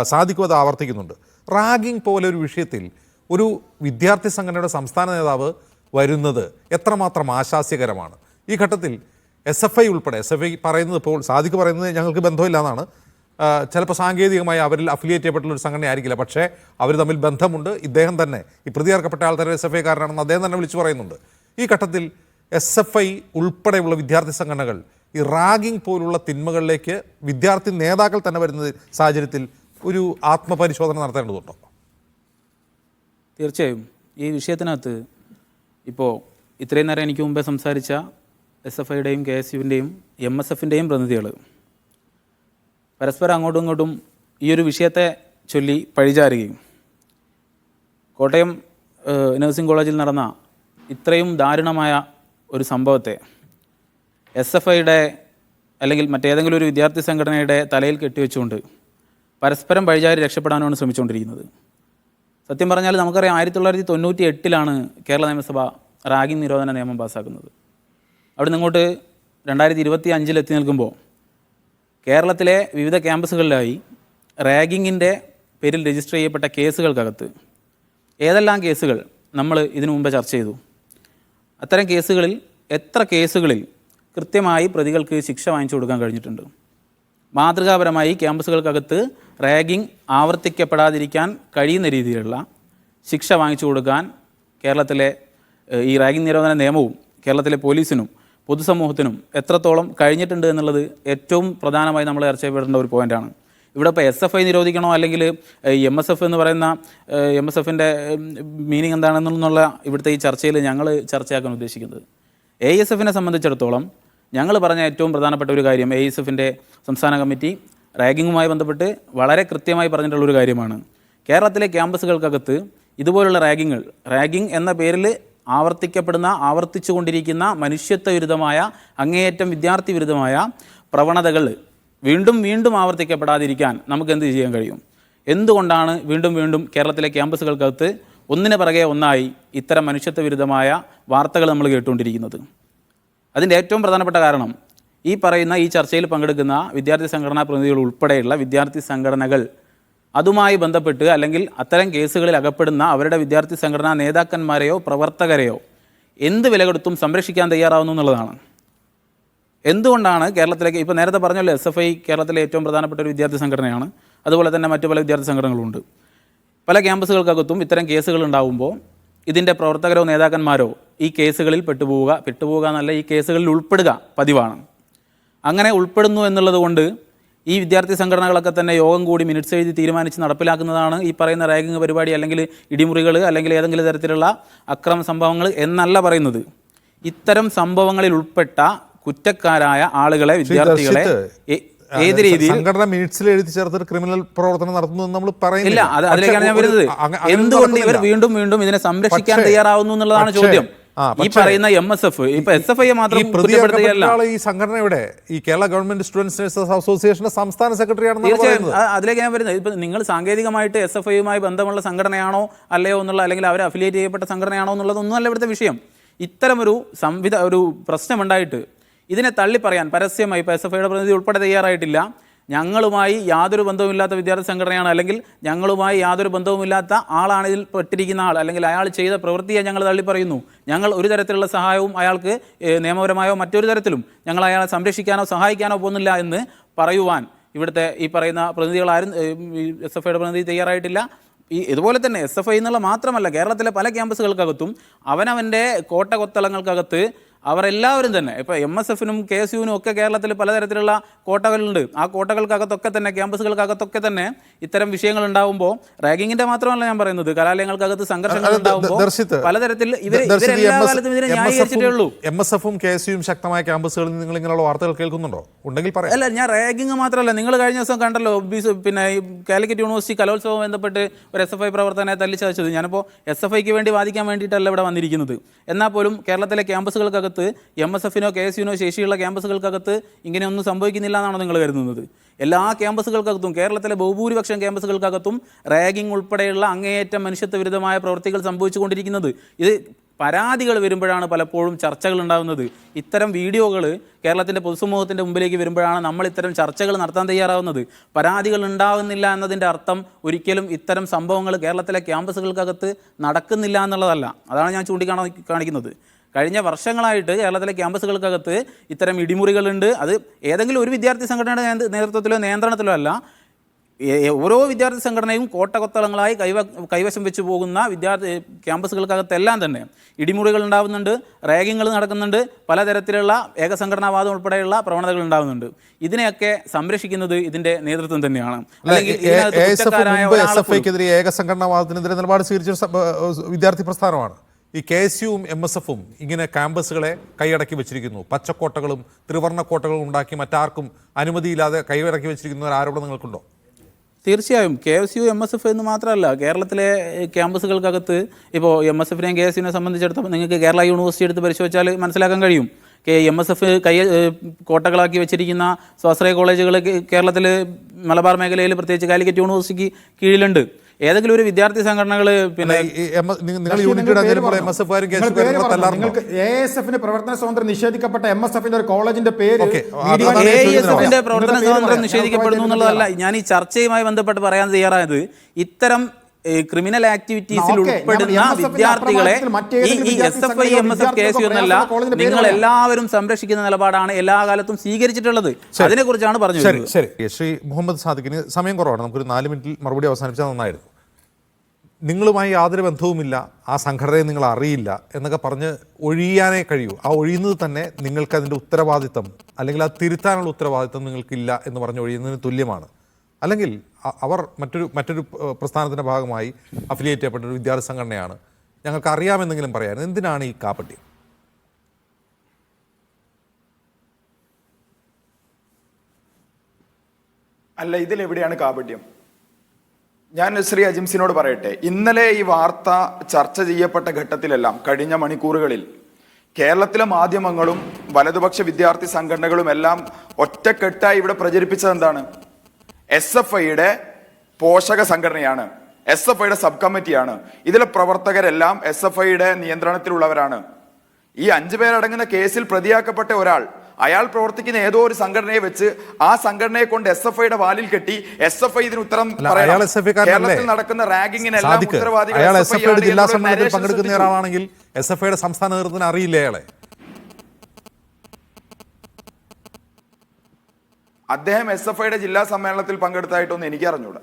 സാദിഖും അത് ആവർത്തിക്കുന്നുണ്ട്. റാഗിംഗ് പോലെ ഒരു വിഷയത്തിൽ ഒരു വിദ്യാർത്ഥി സംഘടനയുടെ സംസ്ഥാന നേതാവ് വരുന്നത് എത്രമാത്രം ആശാസ്യകരമാണ്. ഈ ഘട്ടത്തിൽ SFI ഉൾപ്പെടെ SFI പറയുന്നത്, ഇപ്പോൾ സാദിഖ് പറയുന്നത് ഞങ്ങൾക്ക് ബന്ധമില്ല എന്നാണ്. ചിലപ്പോൾ സാങ്കേതികമായി അവരിൽ അഫിലിയേറ്റ് ചെയ്യപ്പെട്ടുള്ള ഒരു സംഘടന ആയിരിക്കില്ല, പക്ഷേ അവർ തമ്മിൽ ബന്ധമുണ്ട്. ഇദ്ദേഹം തന്നെ ഈ പ്രതിയേർക്കപ്പെട്ട ആൾ തന്നെ SFI കാരനാണെന്ന് അദ്ദേഹം തന്നെ വിളിച്ചു പറയുന്നുണ്ട്. ഈ ഘട്ടത്തിൽ SFI ഉൾപ്പെടെയുള്ള വിദ്യാർത്ഥി സംഘടനകൾ ഈ റാഗിംഗ് പോലുള്ള തിന്മകളിലേക്ക് വിദ്യാർത്ഥി നേതാക്കൾ തന്നെ വരുന്ന സാഹചര്യത്തിൽ ഒരു ആത്മപരിശോധന നടത്തേണ്ടതുണ്ടോ?
തീർച്ചയായും ഈ വിഷയത്തിനകത്ത് ഇപ്പോൾ ഇത്രയും നേരം എനിക്ക് മുമ്പേ സംസാരിച്ച SFIയുടെയും KSUവിൻ്റെയും MSFൻ്റെയും പ്രതിനിധികൾ പരസ്പരം അങ്ങോട്ടും ഇങ്ങോട്ടും ഈ ഒരു വിഷയത്തെ ചൊല്ലി പഴിചാരുകയും കോട്ടയം നഴ്സിംഗ് കോളേജിൽ നടന്ന ഇത്രയും ദാരുണമായ ഒരു സംഭവത്തെ SFIയുടെ അല്ലെങ്കിൽ മറ്റേതെങ്കിലും ഒരു വിദ്യാർത്ഥി സംഘടനയുടെ തലയിൽ കെട്ടിവെച്ചുകൊണ്ട് പരസ്പരം പഴിചാരി രക്ഷപ്പെടാനാണ് ശ്രമിച്ചുകൊണ്ടിരിക്കുന്നത്. സത്യം പറഞ്ഞാൽ നമുക്കറിയാം 1998 കേരള നിയമസഭ റാഗിംഗ് നിരോധന നിയമം പാസ്സാക്കുന്നത്. അവിടെ നിങ്ങോട്ട് 2025 എത്തി നിൽക്കുമ്പോൾ കേരളത്തിലെ വിവിധ ക്യാമ്പസുകളിലായി റാഗിങ്ങിൻ്റെ പേരിൽ രജിസ്റ്റർ ചെയ്യപ്പെട്ട കേസുകൾക്കകത്ത് ഏതെല്ലാം കേസുകൾ നമ്മൾ ഇതിനു മുമ്പ് ചർച്ച ചെയ്തു, അത്തരം കേസുകളിൽ എത്ര കേസുകളിൽ കൃത്യമായി പ്രതികൾക്ക് ശിക്ഷ വാങ്ങിച്ചു കൊടുക്കാൻ കഴിഞ്ഞിട്ടുണ്ട്. മാതൃകാപരമായി ക്യാമ്പസുകൾക്കകത്ത് റാഗിംഗ് ആവർത്തിക്കപ്പെടാതിരിക്കാൻ കഴിയുന്ന രീതിയിലുള്ള ശിക്ഷ വാങ്ങിച്ചു കൊടുക്കാൻ കേരളത്തിലെ ഈ റാഗിംഗ് നിരോധന നിയമവും കേരളത്തിലെ പോലീസിനും പൊതുസമൂഹത്തിനും എത്രത്തോളം കഴിഞ്ഞിട്ടുണ്ട് എന്നുള്ളത് ഏറ്റവും പ്രധാനമായി നമ്മൾ ചർച്ച ചെയ്യപ്പെടേണ്ട ഒരു പോയിൻ്റാണ്. ഇവിടെ ഇപ്പോൾ SFI നിരോധിക്കണോ അല്ലെങ്കിൽ MSF എന്ന് പറയുന്ന MSFൻ്റെ മീനിങ് എന്താണെന്നുള്ള ഇവിടുത്തെ ഈ ചർച്ചയിൽ ഞങ്ങൾ ചർച്ചയാക്കാൻ ഉദ്ദേശിക്കുന്നത്, ASFനെ സംബന്ധിച്ചിടത്തോളം ഞങ്ങൾ പറഞ്ഞ ഏറ്റവും പ്രധാനപ്പെട്ട ഒരു കാര്യം, ASFൻ്റെ സംസ്ഥാന കമ്മിറ്റി റാഗിങ്ങുമായി ബന്ധപ്പെട്ട് വളരെ കൃത്യമായി പറഞ്ഞിട്ടുള്ളൊരു കാര്യമാണ്. കേരളത്തിലെ ക്യാമ്പസുകൾക്കകത്ത് ഇതുപോലുള്ള റാഗിംഗ് എന്ന പേരിൽ ആവർത്തിച്ചു കൊണ്ടിരിക്കുന്ന മനുഷ്യത്വ വിരുദ്ധമായ അങ്ങേയറ്റം വിദ്യാർത്ഥി വിരുദ്ധമായ പ്രവണതകൾ വീണ്ടും വീണ്ടും ആവർത്തിക്കപ്പെടാതിരിക്കാൻ നമുക്ക് എന്ത് ചെയ്യാൻ കഴിയും? എന്തുകൊണ്ടാണ് വീണ്ടും കേരളത്തിലെ ക്യാമ്പസുകൾക്കകത്ത് ഒന്നിന് പിറകെ ഒന്നായി ഇത്തരം മനുഷ്യത്വ വിരുദ്ധമായ വാർത്തകൾ നമ്മൾ കേട്ടുകൊണ്ടിരിക്കുന്നത്? അതിൻ്റെ ഏറ്റവും പ്രധാനപ്പെട്ട കാരണം ഈ പറയുന്ന ഈ ചർച്ചയിൽ പങ്കെടുക്കുന്ന വിദ്യാർത്ഥി സംഘടനാ പ്രതിനിധികൾ ഉൾപ്പെടെയുള്ള വിദ്യാർത്ഥി സംഘടനകൾ അതുമായി ബന്ധപ്പെട്ട് അല്ലെങ്കിൽ അത്തരം കേസുകളിൽ അകപ്പെടുന്ന അവരുടെ വിദ്യാർത്ഥി സംഘടനാ നേതാക്കന്മാരെയോ പ്രവർത്തകരെയോ എന്ത് വില കൊടുത്തും സംരക്ഷിക്കാൻ തയ്യാറാവുന്നു എന്നുള്ളതാണ്. എന്തുകൊണ്ടാണ് കേരളത്തിലേക്ക്, ഇപ്പോൾ നേരത്തെ പറഞ്ഞല്ലോ SFI കേരളത്തിലെ ഏറ്റവും പ്രധാനപ്പെട്ട ഒരു വിദ്യാർത്ഥി സംഘടനയാണ്, അതുപോലെ തന്നെ മറ്റു പല വിദ്യാർത്ഥി സംഘടനകളുണ്ട്. പല ക്യാമ്പസുകൾക്കകത്തും ഇത്തരം കേസുകൾ ഉണ്ടാകുമ്പോൾ ഇതിൻ്റെ പ്രവർത്തകരോ നേതാക്കന്മാരോ ഈ കേസുകളിൽ പെട്ടുപോവുക എന്നല്ല, ഈ കേസുകളിൽ ഉൾപ്പെടുക പതിവാണ്. അങ്ങനെ ഉൾപ്പെടുന്നു എന്നുള്ളത് കൊണ്ട് ഈ വിദ്യാർത്ഥി സംഘടനകളൊക്കെ തന്നെ യോഗം കൂടി മിനിറ്റ്സ് എഴുതി തീരുമാനിച്ച് നടപ്പിലാക്കുന്നതാണ് ഈ പറയുന്ന റാഗിംഗ് പരിപാടി, അല്ലെങ്കിൽ ഇടിമുറികൾ, അല്ലെങ്കിൽ ഏതെങ്കിലും തരത്തിലുള്ള അക്രമ സംഭവങ്ങൾ എന്നല്ല പറയുന്നത്. ഇത്തരം സംഭവങ്ങളിൽ ഉൾപ്പെട്ട കുറ്റക്കാരായ ആളുകളെ, വിദ്യാർത്ഥികളെ ഏത് രീതിയിൽ
സംഘടന മിനിറ്റ്സിൽ എഴുതി ചേർത്തിട്ട് ക്രിമിനൽ പ്രവർത്തനം നടത്തുന്നു നമ്മൾ പറയുന്നില്ല.
അതിലേക്കാണ് ഞാൻ വരുന്നത്. എന്തുകൊണ്ട് ഇവർ വീണ്ടും ഇതിനെ സംരക്ഷിക്കാൻ തയ്യാറാവുന്നു എന്നുള്ളതാണ് ചോദ്യം. ഈ പറയുന്ന MSF ഇപ്പൊ SFI മാത്രം
ഈ സംഘടനയുടെ ഈ കേരള ഗവൺമെന്റ് സ്റ്റുഡൻസ് നഴ്സസ് അസോസിയേഷന്റെ സംസ്ഥാന സെക്രട്ടറിയാണ്.
തീർച്ചയായും അതിലേക്ക് ഞാൻ വരുന്നത്. ഇപ്പൊ നിങ്ങൾ സാങ്കേതികമായിട്ട് SFIയുമായി ബന്ധമുള്ള സംഘടനയാണോ അല്ലയോ എന്നുള്ള, അല്ലെങ്കിൽ അവർ അഫിലിയേറ്റ് ചെയ്യപ്പെട്ട സംഘടനയാണോ എന്നുള്ളതൊന്നുമല്ല ഇവിടുത്തെ വിഷയം. ഇത്തരമൊരു ഒരു പ്രശ്നമുണ്ടായിട്ട് ഇതിനെ തള്ളിപ്പറയാൻ പരസ്യമായി ഇപ്പോൾ SFIയുടെ പ്രതിനിധി ഉൾപ്പെടെ തയ്യാറായിട്ടില്ല. ഞങ്ങളുമായി യാതൊരു ബന്ധവുമില്ലാത്ത വിദ്യാർത്ഥി സംഘടനയാണ്, അല്ലെങ്കിൽ ഞങ്ങളുമായി യാതൊരു ബന്ധവുമില്ലാത്ത ആളാണ് ഇതിൽ പെട്ടിരിക്കുന്ന ആൾ, അല്ലെങ്കിൽ അയാൾ ചെയ്ത പ്രവൃത്തിയെ ഞങ്ങൾ തള്ളിപ്പറയുന്നു. ഞങ്ങൾ ഒരു തരത്തിലുള്ള സഹായവും അയാൾക്ക് നിയമപരമായോ മറ്റൊരു തരത്തിലും ഞങ്ങൾ അയാളെ സംരക്ഷിക്കാനോ സഹായിക്കാനോ പോകുന്നില്ല എന്ന് പറയുവാൻ ഇവിടുത്തെ ഈ പറയുന്ന പ്രതിനിധികളാരും SFIയുടെ പ്രതിനിധി തയ്യാറായിട്ടില്ല. ഇതുപോലെ തന്നെ SFI എന്നുള്ള മാത്രമല്ല, കേരളത്തിലെ പല ക്യാമ്പസുകൾക്കകത്തും അവനവൻ്റെ കോട്ട കൊത്തളങ്ങൾക്കകത്ത് അവരെല്ലാവരും തന്നെ ഇപ്പോൾ MSFനും KSUവിനും ഒക്കെ കേരളത്തിൽ പലതരത്തിലുള്ള കോട്ടകളുണ്ട്. ആ കോട്ടകൾക്കകത്തൊക്കെ തന്നെ, ക്യാമ്പസുകൾക്കകത്തൊക്കെ തന്നെ ഇത്തരം വിഷയങ്ങൾ ഉണ്ടാകുമ്പോൾ, റാഗിങ്ങിന്റെ മാത്രമല്ല ഞാൻ പറയുന്നത്, കലാലയങ്ങൾക്കകത്ത് സംഘർഷങ്ങൾ ഉണ്ടാകുമ്പോൾ പലതരത്തിൽ ഇവരെല്ലാ കാലത്തും ഇതിനെ ന്യായീകരിച്ചിട്ടേ ഉള്ളൂ.
MSFും KSUവും ശക്തമായ ക്യാമ്പസുകളിൽ നിങ്ങൾ ഇങ്ങനെയുള്ള വാർത്തകൾ കേൾക്കുന്നുണ്ടോ? ഉണ്ടെങ്കിൽ പറയാം.
അല്ല, ഞാൻ റാഗിങ് മാത്രമല്ല, നിങ്ങൾ കഴിഞ്ഞ ദിവസം കണ്ടല്ലോ, പിന്നെ കാലിക്കറ്റ് യൂണിവേഴ്സിറ്റി കലോത്സവം ബന്ധപ്പെട്ട് ഒരു SFI പ്രവർത്തകനെ തല്ലിച്ചതച്ചത്. ഞാനിപ്പോൾ SFIക്ക് വേണ്ടി വാദിക്കാൻ വേണ്ടിയിട്ടല്ല ഇവിടെ വന്നിരിക്കുന്നത്. എന്നാൽ പോലും കേരളത്തിലെ ക്യാമ്പസുകൾക്കകത്ത് MSFനോ KSUവിനോ ശേഷിയുള്ള ക്യാമ്പസുകൾക്കകത്ത് ഇങ്ങനെയൊന്നും സംഭവിക്കുന്നില്ല എന്നാണോ നിങ്ങൾ കരുതുന്നത്? എല്ലാ ക്യാമ്പസുകൾക്കകത്തും, കേരളത്തിലെ ബഹുഭൂരിപക്ഷം ക്യാമ്പസുകൾക്കകത്തും റാഗിംഗ് ഉൾപ്പെടെയുള്ള അങ്ങേയറ്റം മനുഷ്യത്വ വിരുദ്ധമായ പ്രവൃത്തികൾ സംഭവിച്ചുകൊണ്ടിരിക്കുന്നത്. ഇത് പരാതികൾ വരുമ്പോഴാണ് പലപ്പോഴും ചർച്ചകൾ ഉണ്ടാകുന്നത്. ഇത്തരം വീഡിയോകൾ കേരളത്തിൻ്റെ പൊതുസമൂഹത്തിൻ്റെ മുമ്പിലേക്ക് വരുമ്പോഴാണ് നമ്മൾ ഇത്തരം ചർച്ചകൾ നടത്താൻ തയ്യാറാവുന്നത്. പരാതികൾ ഉണ്ടാകുന്നില്ല എന്നതിൻ്റെ അർത്ഥം ഒരിക്കലും ഇത്തരം സംഭവങ്ങൾ കേരളത്തിലെ ക്യാമ്പസുകൾക്കകത്ത് നടക്കുന്നില്ല എന്നുള്ളതല്ല. അതാണ് ഞാൻ കാണിക്കുന്നത്. കഴിഞ്ഞ വർഷങ്ങളായിട്ട് കേരളത്തിലെ ക്യാമ്പസുകൾക്കകത്ത് ഇത്തരം ഇടിമുറികളുണ്ട്. അത് ഏതെങ്കിലും ഒരു വിദ്യാർത്ഥി സംഘടനയുടെ നേതൃത്വത്തിലോ നിയന്ത്രണത്തിലോ അല്ല. ഓരോ വിദ്യാർത്ഥി സംഘടനയും കോട്ടകൊത്തളങ്ങളായി കൈവശം വെച്ച് പോകുന്ന ക്യാമ്പസുകൾക്കകത്തെല്ലാം തന്നെ ഇടിമുറികൾ ഉണ്ടാകുന്നുണ്ട്, റാഗിങ്ങൾ നടക്കുന്നുണ്ട്, പലതരത്തിലുള്ള ഏകസംഘടനാവാദം ഉൾപ്പെടെയുള്ള പ്രവണതകൾ ഉണ്ടാകുന്നുണ്ട്. ഇതിനെയൊക്കെ സംരക്ഷിക്കുന്നത് ഇതിന്റെ നേതൃത്വം തന്നെയാണ്.
SFIക്കെതിരെ ഏകസംഘടനാവാദത്തിനെതിരെ നിലപാട് സ്വീകരിച്ച വിദ്യാർത്ഥി പ്രസ്ഥാനമാണ്. ഈ KSUവും MSFും ഇങ്ങനെ ക്യാമ്പസുകളെ കൈയടക്കി വെച്ചിരിക്കുന്നു, പച്ചക്കോട്ടകളും ത്രിവർണ്ണ കോട്ടകളും ഉണ്ടാക്കി മറ്റാർക്കും അനുമതിയില്ലാതെ കൈയടക്കി വെച്ചിരിക്കുന്ന ഒരു ആരോപണം നിങ്ങൾക്കുണ്ടോ?
തീർച്ചയായും KSU MSF എന്ന് മാത്രമല്ല, കേരളത്തിലെ ക്യാമ്പസുകൾക്കകത്ത് ഇപ്പോൾ MSFനെയും KSUവിനെ സംബന്ധിച്ചിടത്തോളം നിങ്ങൾക്ക് കേരള യൂണിവേഴ്സിറ്റി എടുത്ത് പരിശോധിച്ചാൽ മനസ്സിലാക്കാൻ കഴിയും. MSF കോട്ടകളാക്കി വെച്ചിരിക്കുന്ന സ്വാശ്രയ കോളേജുകൾ കേരളത്തിൽ മലബാർ മേഖലയിൽ പ്രത്യേകിച്ച് കാലിക്കറ്റ് യൂണിവേഴ്സിറ്റിക്ക് കീഴിലുണ്ട്. ഏതെങ്കിലും ഒരു വിദ്യാർത്ഥി സംഘടനകൾ പിന്നെ
ASFന്റെ പ്രവർത്തന സ്വാതന്ത്ര്യം നിഷേധിക്കപ്പെട്ട MSFന്റെ ഒരു കോളേജിന്റെ പേര്
ASFന്റെ പ്രവർത്തന സ്വാതന്ത്ര്യം നിഷേധിക്കപ്പെടുന്നു എന്നുള്ളതല്ല ഞാൻ ഈ ചർച്ചയുമായി ബന്ധപ്പെട്ട് പറയാൻ തയ്യാറായത്. ഇത്തരം ക്രിമിനൽ ആക്ടിവിറ്റീസിൽ ഉൾപ്പെടുന്ന വിദ്യാർത്ഥികളെ ഈ SFI MSF KSU എന്നല്ല, നിങ്ങൾ എല്ലാവരും സംരക്ഷിക്കുന്ന നിലപാടാണ് എല്ലാ കാലത്തും സ്വീകരിച്ചിട്ടുള്ളത്. അതിനെ കുറിച്ചാണ് പറഞ്ഞത്.
ശരി, ശ്രീ മുഹമ്മദ് സാദിഖിന് സമയം കുറവാണ്, നമുക്കൊരു 4 മിനിറ്റിൽ മറുപടി അവസാനിപ്പിച്ചാൽ നന്നായിരുന്നു. നിങ്ങളുമായി യാതൊരു ബന്ധവുമില്ല, ആ സംഘടനയെ നിങ്ങൾ അറിയില്ല എന്നൊക്കെ പറഞ്ഞ് ഒഴിയാനേ കഴിയൂ. ആ ഒഴിയുന്നത് തന്നെ നിങ്ങൾക്ക് അതിൻ്റെ ഉത്തരവാദിത്തം അല്ലെങ്കിൽ അത് തിരുത്താനുള്ള ഉത്തരവാദിത്തം നിങ്ങൾക്കില്ല എന്ന് പറഞ്ഞ് ഒഴിയുന്നതിന് തുല്യമാണ്. അല്ലെങ്കിൽ അവർ മറ്റൊരു പ്രസ്ഥാനത്തിൻ്റെ ഭാഗമായി അഫിലിയേറ്റ് ചെയ്യപ്പെട്ട ഒരു വിദ്യാർത്ഥി സംഘടനയാണ്, ഞങ്ങൾക്ക് അറിയാമെന്നെങ്കിലും പറയാൻ എന്തിനാണ് ഈ കാപ്പട്യം?
അല്ല, ഇതിലെവിടെയാണ് കാപട്യം? ഞാൻ ശ്രീ അജിംസിനോട് പറയട്ടെ, ഇന്നലെ ഈ വാർത്ത ചർച്ച ചെയ്യപ്പെട്ട ഘട്ടത്തിലെല്ലാം കഴിഞ്ഞ മണിക്കൂറുകളിൽ കേരളത്തിലെ മാധ്യമങ്ങളും വലതുപക്ഷ വിദ്യാർത്ഥി സംഘടനകളും എല്ലാം ഒറ്റക്കെട്ടായി ഇവിടെ പ്രചരിപ്പിച്ചത് എന്താണ്? SFIയുടെ പോഷക സംഘടനയാണ്, SFIയുടെ സബ് കമ്മിറ്റിയാണ്, ഇതിലെ പ്രവർത്തകരെല്ലാം SFIയുടെ നിയന്ത്രണത്തിലുള്ളവരാണ്. ഈ 5 പേരടങ്ങുന്ന കേസിൽ പ്രതിയാക്കപ്പെട്ട ഒരാൾ, അയാൾ പ്രവർത്തിക്കുന്ന ഏതോ ഒരു സംഘടനയെ വെച്ച് ആ സംഘടനയെ കൊണ്ട് SFIയുടെ വാലിൽ കെട്ടി SFI ഇതിന് ഉത്തരം പറയണം. കേരളത്തിൽ നടക്കുന്ന റാഗിങ്ങിനെല്ലാം ഉത്തരവാദികൾ
ജില്ലാ സമ്മേളനത്തിൽ പങ്കെടുക്കുന്ന ഒരാളാണെങ്കിൽ SFIയുടെ സംസ്ഥാന നേതൃത്വത്തിന് അറിയില്ല അയാളെ.
അദ്ദേഹം SFIയുടെ ജില്ലാ സമ്മേളനത്തിൽ പങ്കെടുത്തായിട്ടൊന്നും എനിക്ക് അറിഞ്ഞൂടാ.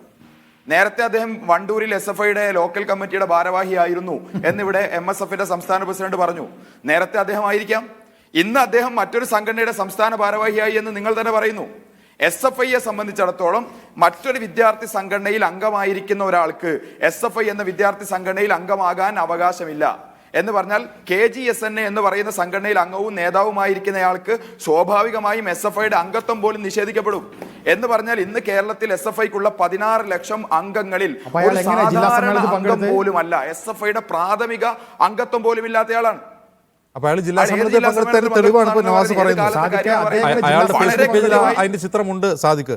നേരത്തെ അദ്ദേഹം വണ്ടൂരിൽ SFIയുടെ ലോക്കൽ കമ്മിറ്റിയുടെ ഭാരവാഹിയായിരുന്നു എന്നിവിടെ MSFന്റെ സംസ്ഥാന പ്രസിഡന്റ് പറഞ്ഞു. നേരത്തെ അദ്ദേഹം ആയിരിക്കാം. ഇന്ന് അദ്ദേഹം മറ്റൊരു സംഘടനയുടെ സംസ്ഥാന ഭാരവാഹിയായി എന്ന് നിങ്ങൾ തന്നെ പറയുന്നു. SFIയെ സംബന്ധിച്ചിടത്തോളം മറ്റൊരു വിദ്യാർത്ഥി സംഘടനയിൽ അംഗമായിരിക്കുന്ന ഒരാൾക്ക് SFI എന്ന വിദ്യാർത്ഥി സംഘടനയിൽ അംഗമാകാൻ അവകാശമില്ല എന്ന് പറഞ്ഞാൽ KGSNA എന്ന് പറയുന്ന സംഘടനയിൽ അംഗവും നേതാവുമായിരിക്കുന്നയാൾക്ക് സ്വാഭാവികമായും SFIയുടെ അംഗത്വം പോലും നിഷേധിക്കപ്പെടും. എന്ന് പറഞ്ഞാൽ ഇന്ന് കേരളത്തിൽ SFIക്കുള്ള 16 ലക്ഷം അംഗങ്ങളിൽ ഒരു സാധാരണ അംഗം പോലുമല്ല, SFIയുടെ പ്രാഥമിക അംഗത്വം പോലും ഇല്ലാത്തയാളാണ്.
അപ്പൊ അയാൾ ജില്ലാ സമ്മേളനത്തിൽ പങ്കെടുത്തതിന് തെളിവാണ് ഇപ്പോൾ നവാസ് പറയുന്നത്. അയാളുടെ ഫേസ്ബുക്ക് പേജിൽ അതിന്റെ ചിത്രമുണ്ട്. സാദിഖ്,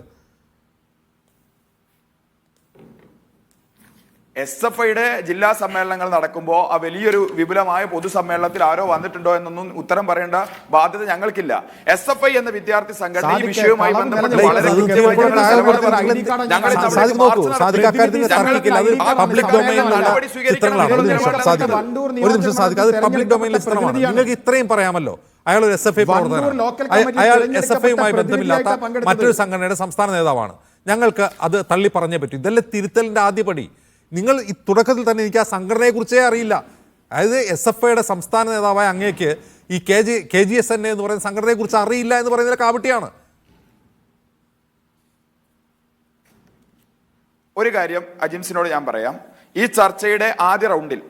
SFIയുടെ ജില്ലാ സമ്മേളനങ്ങൾ നടക്കുമ്പോൾ ആ വലിയൊരു വിപുലമായ പൊതുസമ്മേളനത്തിൽ ആരോ വന്നിട്ടുണ്ടോ എന്നൊന്നും ഉത്തരം പറയേണ്ട ബാധ്യത ഞങ്ങൾക്കില്ല. SFI എന്ന വിദ്യാർത്ഥി സംഘടന ഈ വിഷയവുമായി ബന്ധപ്പെട്ട് വളരെ കൃത്യമായി
നിങ്ങൾക്ക് ഇത്രയും പറയാമല്ലോ. അയാൾ ഒരു SFI പ്രവർത്തകനാണ്, അയാൾ SFIയുമായി ബന്ധമില്ലാത്ത മറ്റൊരു സംഘടനയുടെ സംസ്ഥാന നേതാവാണ്. ഞങ്ങൾക്ക് അത് തള്ളി പറഞ്ഞേ പറ്റൂ. ഇതല്ലേ തിരുത്തലിന്റെ ആദ്യപടി. നിങ്ങൾ ഈ തുടക്കത്തിൽ തന്നെ എനിക്ക് ആ സംഘടനയെ കുറിച്ചേ അറിയില്ല. അതായത് SFIയുടെ സംസ്ഥാന നേതാവായ അങ്ങേക്ക് ഈ KGSNA എന്ന് പറയുന്ന സംഘടനയെ കുറിച്ച് അറിയില്ല എന്ന് പറയുന്നതിലെ കാപട്യാണ്.
ഒരു കാര്യം അജിംസിനോട് ഞാൻ പറയാം. ഈ ചർച്ചയുടെ ആദ്യ റൗണ്ടിൽ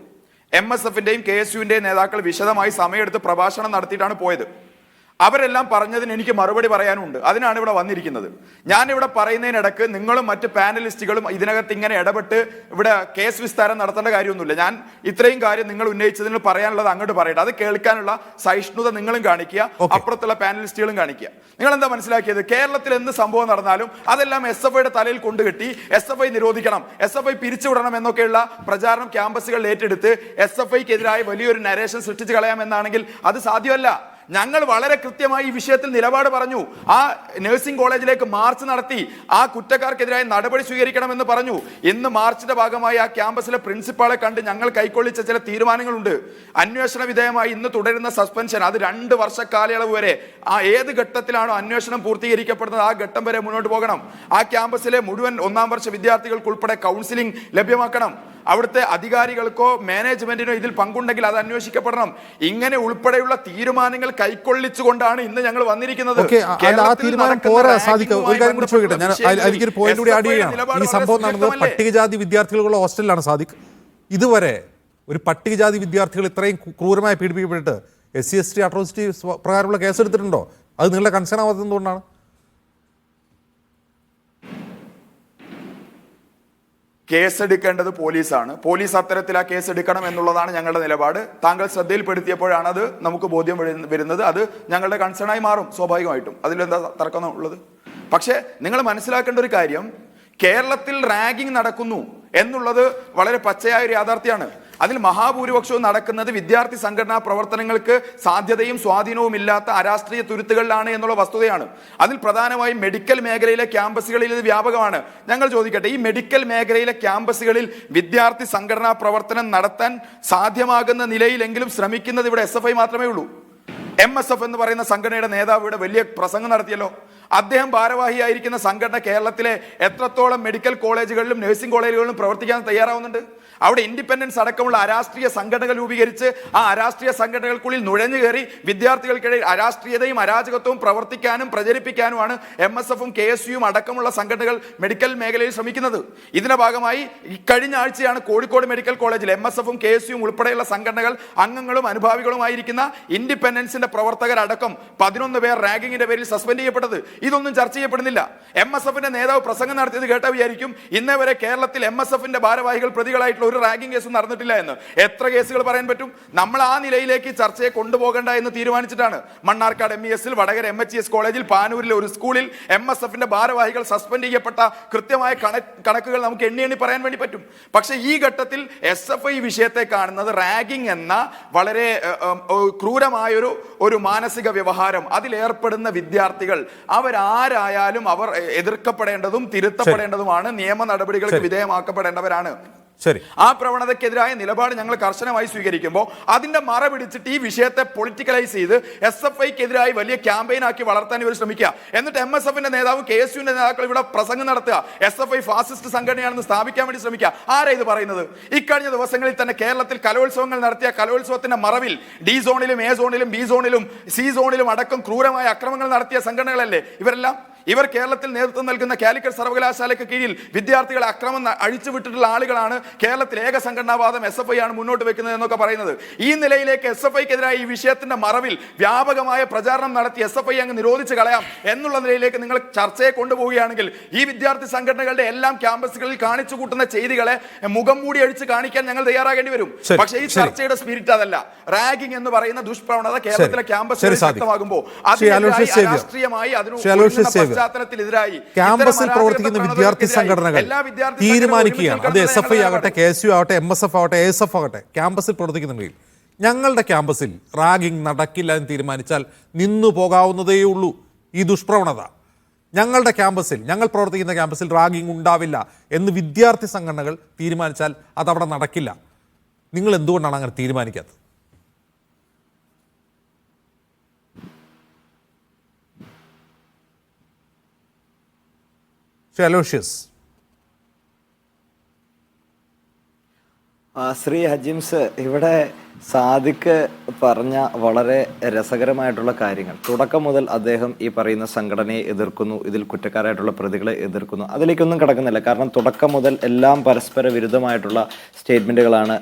MSFന്റെയും KSUവിന്റെയും നേതാക്കൾ വിശദമായി സമയമെടുത്ത് പ്രഭാഷണം നടത്തിയിട്ടാണ് പോയത്. അവരെല്ലാം പറഞ്ഞതിന് എനിക്ക് മറുപടി പറയാനുണ്ട്. അതിനാണ് ഇവിടെ വന്നിരിക്കുന്നത്. ഞാനിവിടെ പറയുന്നതിനിടക്ക് നിങ്ങളും മറ്റ് പാനലിസ്റ്റുകളും ഇതിനകത്ത് ഇങ്ങനെ ഇടപെട്ട് ഇവിടെ കേസ് വിസ്താരം നടത്തേണ്ട കാര്യമൊന്നുമില്ല. ഞാൻ ഇത്രയും കാര്യം നിങ്ങൾ ഉന്നയിച്ചതിന് പറയാനുള്ളത് അങ്ങോട്ട് പറയട്ടെ. അത് കേൾക്കാനുള്ള സഹിഷ്ണുത നിങ്ങളും കാണിക്കുക, അപ്പുറത്തുള്ള പാനലിസ്റ്റുകളും കാണിക്കുക. നിങ്ങൾ എന്താ മനസ്സിലാക്കിയത്? കേരളത്തിൽ എന്ത് സംഭവം നടന്നാലും അതെല്ലാം SFIയുടെ തലയിൽ കൊണ്ടുകെട്ടി SFI നിരോധിക്കണം, SFI പിരിച്ചുവിടണം എന്നൊക്കെയുള്ള പ്രചാരണം ക്യാമ്പസുകളിൽ ഏറ്റെടുത്ത് SFIക്കെതിരായ വലിയൊരു നരേഷൻ സൃഷ്ടിച്ചു കളയാമെന്നാണെങ്കിൽ അത് സാധ്യമല്ല. ഞങ്ങൾ വളരെ കൃത്യമായി ഈ വിഷയത്തിൽ നിലപാട് പറഞ്ഞു. ആ നഴ്സിംഗ് കോളേജിലേക്ക് മാർച്ച് നടത്തി ആ കുറ്റക്കാർക്കെതിരായ നടപടി സ്വീകരിക്കണമെന്ന് പറഞ്ഞു. ഇന്ന് മാർച്ചിന്റെ ഭാഗമായി ആ ക്യാമ്പസിലെ പ്രിൻസിപ്പാളെ കണ്ട് ഞങ്ങൾ കൈക്കൊള്ളിച്ച ചില തീരുമാനങ്ങളുണ്ട്. അന്വേഷണ വിധേയമായി ഇന്ന് തുടരുന്ന സസ്പെൻഷൻ, അത് 2 വർഷ കാലയളവ് വരെ, ആ ഏത് ഘട്ടത്തിലാണോ അന്വേഷണം പൂർത്തീകരിക്കപ്പെടുന്നത് ആ ഘട്ടം വരെ മുന്നോട്ട് പോകണം. ആ ക്യാമ്പസിലെ മുഴുവൻ 1ാം വർഷ വിദ്യാർത്ഥികൾക്കുൾപ്പെടെ കൗൺസിലിംഗ് ലഭ്യമാക്കണം. അവിടുത്തെ അധികാരികൾക്കോ മാനേജ്മെന്റിനോ ഇതിൽ പങ്കുണ്ടെങ്കിൽ അത് അന്വേഷിക്കപ്പെടണം. ഇങ്ങനെ ഉൾപ്പെടെയുള്ള തീരുമാനങ്ങൾ കൈക്കൊള്ളിച്ചുകൊണ്ടാണ് ഇന്ന് ഞങ്ങൾ വന്നിരിക്കുന്നത്.
ഈ സംഭവം നടന്നത് പട്ടികജാതി വിദ്യാർത്ഥികളുള്ള ഹോസ്റ്റലിലാണ്. സാദിഖ്, ഇതുവരെ ഒരു പട്ടികജാതി വിദ്യാർത്ഥികൾ ഇത്രയും ക്രൂരമായി പീഡിപ്പിക്കപ്പെട്ടിട്ട് SC/ST അട്രോസിറ്റി പ്രകാരമുള്ള കേസെടുത്തിട്ടുണ്ടോ? അത് നിങ്ങളുടെ കൺസേൺ ആവാത്തത് എന്തുകൊണ്ടാണ്?
കേസെടുക്കേണ്ടത് പോലീസാണ്. പോലീസ് അത്തരത്തിൽ ആ കേസെടുക്കണം എന്നുള്ളതാണ് ഞങ്ങളുടെ നിലപാട്. താങ്കൾ ശ്രദ്ധയിൽപ്പെടുത്തിയപ്പോഴാണ് അത് നമുക്ക് ബോധ്യം വരുന്നത്. അത് ഞങ്ങളുടെ കൺസേണായി മാറും സ്വാഭാവികമായിട്ടും. അതിലെന്താ തർക്കം ഉള്ളത്? പക്ഷേ നിങ്ങൾ മനസ്സിലാക്കേണ്ട ഒരു കാര്യം, കേരളത്തിൽ റാഗിംഗ് നടക്കുന്നു എന്നുള്ളത് വളരെ പച്ചയായ ഒരു യാഥാർത്ഥ്യമാണ്. അതിൽ മഹാഭൂരിപക്ഷവും നടക്കുന്നത് വിദ്യാർത്ഥി സംഘടനാ പ്രവർത്തനങ്ങൾക്ക് സാധ്യതയും സ്വാധീനവും ഇല്ലാത്ത അരാഷ്ട്രീയ തുരുത്തുകളിലാണ് എന്നുള്ള വസ്തുതയാണ്. അതിൽ പ്രധാനമായും മെഡിക്കൽ മേഖലയിലെ ക്യാമ്പസുകളിൽ ഇത് വ്യാപകമാണ്. ഞങ്ങൾ ചോദിക്കട്ടെ, ഈ മെഡിക്കൽ മേഖലയിലെ ക്യാമ്പസുകളിൽ വിദ്യാർത്ഥി സംഘടനാ പ്രവർത്തനം നടത്താൻ സാധ്യമാകുന്ന നിലയിലെങ്കിലും ശ്രമിക്കുന്നത് ഇവിടെ SFI മാത്രമേ ഉള്ളൂ. MSF എന്ന് പറയുന്ന സംഘടനയുടെ നേതാവ് ഇവിടെ വലിയ പ്രസംഗം നടത്തിയല്ലോ. അദ്ദേഹം ഭാരവാഹിയായിരിക്കുന്ന സംഘടന കേരളത്തിലെ എത്രത്തോളം മെഡിക്കൽ കോളേജുകളിലും നഴ്സിംഗ് കോളേജുകളിലും പ്രവർത്തിക്കാൻ തയ്യാറാവുന്നുണ്ട്? അവിടെ ഇൻഡിപെൻഡൻസ് അടക്കമുള്ള അരാഷ്ട്രീയ സംഘടനകൾ രൂപീകരിച്ച് ആ അരാഷ്ട്രീയ സംഘടനകൾക്കുള്ളിൽ നുഴഞ്ഞു കയറി വിദ്യാർത്ഥികൾക്കിടയിൽ അരാഷ്ട്രീയതയും അരാജകത്വവും പ്രവർത്തിക്കാനും പ്രചരിപ്പിക്കാനുമാണ് MSFും KSUവും അടക്കമുള്ള സംഘടനകൾ മെഡിക്കൽ മേഖലയിൽ ശ്രമിക്കുന്നത്. ഇതിന്റെ ഭാഗമായി ഇക്കഴിഞ്ഞ ആഴ്ചയാണ് കോഴിക്കോട് മെഡിക്കൽ കോളേജിൽ MSFും KSUവും ഉൾപ്പെടെയുള്ള സംഘടനകൾ അംഗങ്ങളും അനുഭാവികളുമായിരിക്കുന്ന ഇൻഡിപെൻഡൻസിന്റെ പ്രവർത്തകരടക്കം 11 പേർ റാഗിങ്ങിന്റെ പേരിൽ സസ്പെൻഡ് ചെയ്യപ്പെട്ടത്. ഇതൊന്നും ചർച്ച ചെയ്യപ്പെടുന്നില്ല. MSFന്റെ നേതാവ് പ്രസംഗം നടത്തിയത് കേട്ടാ വിചാരിക്കും ഇന്നേ വരെ കേരളത്തിൽ MSFന്റെ ഭാരവാഹികൾ പ്രതികളായിട്ടുള്ള ഒരു റാഗിംഗ് കേസും നടന്നിട്ടില്ല എന്ന്. എത്ര കേസുകൾ പറയാൻ പറ്റും? നമ്മൾ ആ നിലയിലേക്ക് ചർച്ചയെ കൊണ്ടുപോകേണ്ട എന്ന് തീരുമാനിച്ചിട്ടാണ് മണ്ണാർക്കാട് MESൽ, വടകര MHES കോളേജിൽ, പാനൂരിലെ ഒരു സ്കൂളിൽ MSFന്റെ ഭാരവാഹികൾ സസ്പെൻഡ് ചെയ്യപ്പെട്ട കൃത്യമായ കണക്കുകൾ നമുക്ക് എണ്ണി പറയാൻ വേണ്ടി പറ്റും. പക്ഷെ ഈ ഘട്ടത്തിൽ SFI വിഷയത്തെ കാണുന്നത് റാഗിംഗ് എന്ന വളരെ ക്രൂരമായൊരു മാനസിക വ്യവഹാരം, അതിലേർപ്പെടുന്ന വിദ്യാർത്ഥികൾ അവരാരായാലും അവർ എതിർക്കപ്പെടേണ്ടതും തിരുത്തപ്പെടേണ്ടതുമാണ്. നിയമ നടപടികൾക്ക് വിധേയമാക്കപ്പെടേണ്ടവരാണ്.
ശരി,
ആ പ്രവണതയ്ക്കെതിരായ നിലപാട് ഞങ്ങൾ കർശനമായി സ്വീകരിക്കുമ്പോൾ അതിന്റെ മറ പിടിച്ചിട്ട് ഈ വിഷയത്തെ പൊളിറ്റിക്കലൈസ് ചെയ്ത് SFIക്കെതിരായി വലിയ ക്യാമ്പയിൻ ആക്കി വളർത്താൻ ഇവർ ശ്രമിക്കുക. എന്നിട്ട് MSFന്റെ നേതാവും KSUവിന്റെ നേതാക്കൾ ഇവിടെ പ്രസംഗം നടത്തുക, SFI ഫാസിസ്റ്റ് സംഘടനയാണെന്ന് സ്ഥാപിക്കാൻ വേണ്ടി ശ്രമിക്കുക. ആരാ ഇത് പറയുന്നത്? ഇക്കഴിഞ്ഞ ദിവസങ്ങളിൽ തന്നെ കേരളത്തിൽ കലോത്സവങ്ങൾ നടത്തിയ കലോത്സവത്തിന്റെ മറവിൽ D സോണിലും A സോണിലും B സോണിലും C സോണിലും അടക്കം ക്രൂരമായ അക്രമങ്ങൾ നടത്തിയ സംഘടനകളല്ലേ ഇവരെല്ലാം? ഇവർ കേരളത്തിൽ നേതൃത്വം നൽകുന്ന കാലിക്കറ്റ് സർവകലാശാലയ്ക്ക് കീഴിൽ വിദ്യാർത്ഥികളെ അക്രമം അഴിച്ചുവിട്ടിട്ടുള്ള ആളുകളാണ്. കേരളത്തിൽ ഏക സംഘടനാവാദം SFI ആണ് മുന്നോട്ട് വെക്കുന്നത് എന്നൊക്കെ പറയുന്നത്. ഈ നിലയിലേക്ക് SFIക്കെതിരായ ഈ വിഷയത്തിന്റെ മറവിൽ വ്യാപകമായ പ്രചാരണം നടത്തി SFI അങ്ങ് നിരോധിച്ച് കളയാം എന്നുള്ള നിലയിലേക്ക് നിങ്ങൾ ചർച്ചയെ കൊണ്ടുപോവുകയാണെങ്കിൽ ഈ വിദ്യാർത്ഥി സംഘടനകളുടെ എല്ലാം ക്യാമ്പസുകളിൽ കാണിച്ചു കൂട്ടുന്ന ചെയ്തികളെ മുഖം മൂടി അഴിച്ച് കാണിക്കാൻ ഞങ്ങൾ തയ്യാറാകേണ്ടി വരും. പക്ഷേ ഈ ചർച്ചയുടെ സ്പിരിറ്റ് അതല്ല. റാഗിംഗ് എന്ന് പറയുന്ന ദുഷ്പ്രവണത കേരളത്തിലെ ക്യാമ്പസുകളിൽ ശക്തമാകുമ്പോൾ രാഷ്ട്രീയമായി അതിന് പശ്ചാത്തലത്തിൽ എതിരായി
ക്യാമ്പസിൽ പ്രവർത്തിക്കുന്ന വിദ്യാർത്ഥി സംഘടനകൾ തീരുമാനിക്കുകയാണ്. അത് SFI ആകട്ടെ, KSU ആവട്ടെ, MSF ആവട്ടെ, ASF ആകട്ടെ, ക്യാമ്പസിൽ പ്രവർത്തിക്കുന്നുണ്ടെങ്കിൽ ഞങ്ങളുടെ ക്യാമ്പസിൽ റാഗിംഗ് നടക്കില്ല എന്ന് തീരുമാനിച്ചാൽ നിന്നു പോകാവുന്നതേയുള്ളൂ ഈ ദുഷ്പ്രവണത. ഞങ്ങളുടെ ക്യാമ്പസിൽ, ഞങ്ങൾ പ്രവർത്തിക്കുന്ന ക്യാമ്പസിൽ റാഗിംഗ് ഉണ്ടാവില്ല എന്ന് വിദ്യാർത്ഥി സംഘടനകൾ തീരുമാനിച്ചാൽ അതവിടെ നടക്കില്ല. നിങ്ങൾ എന്തുകൊണ്ടാണ് അങ്ങനെ തീരുമാനിക്കാത്തത്? അലോഷ്യസ്.
ശ്രീ ഹജിംസ്, ഇവിടെ സാദിഖ് പറഞ്ഞ വളരെ രസകരമായിട്ടുള്ള കാര്യങ്ങൾ. തുടക്കം മുതൽ അദ്ദേഹം ഈ പറയുന്ന സംഘടനയെ എതിർക്കുന്നു, ഇതിൽ കുറ്റക്കാരായിട്ടുള്ള പ്രതികളെ എതിർക്കുന്നു. അതിലേക്കൊന്നും കിടക്കുന്നില്ല. കാരണം തുടക്കം മുതൽ എല്ലാം പരസ്പര വിരുദ്ധമായിട്ടുള്ള സ്റ്റേറ്റ്മെന്റുകളാണ്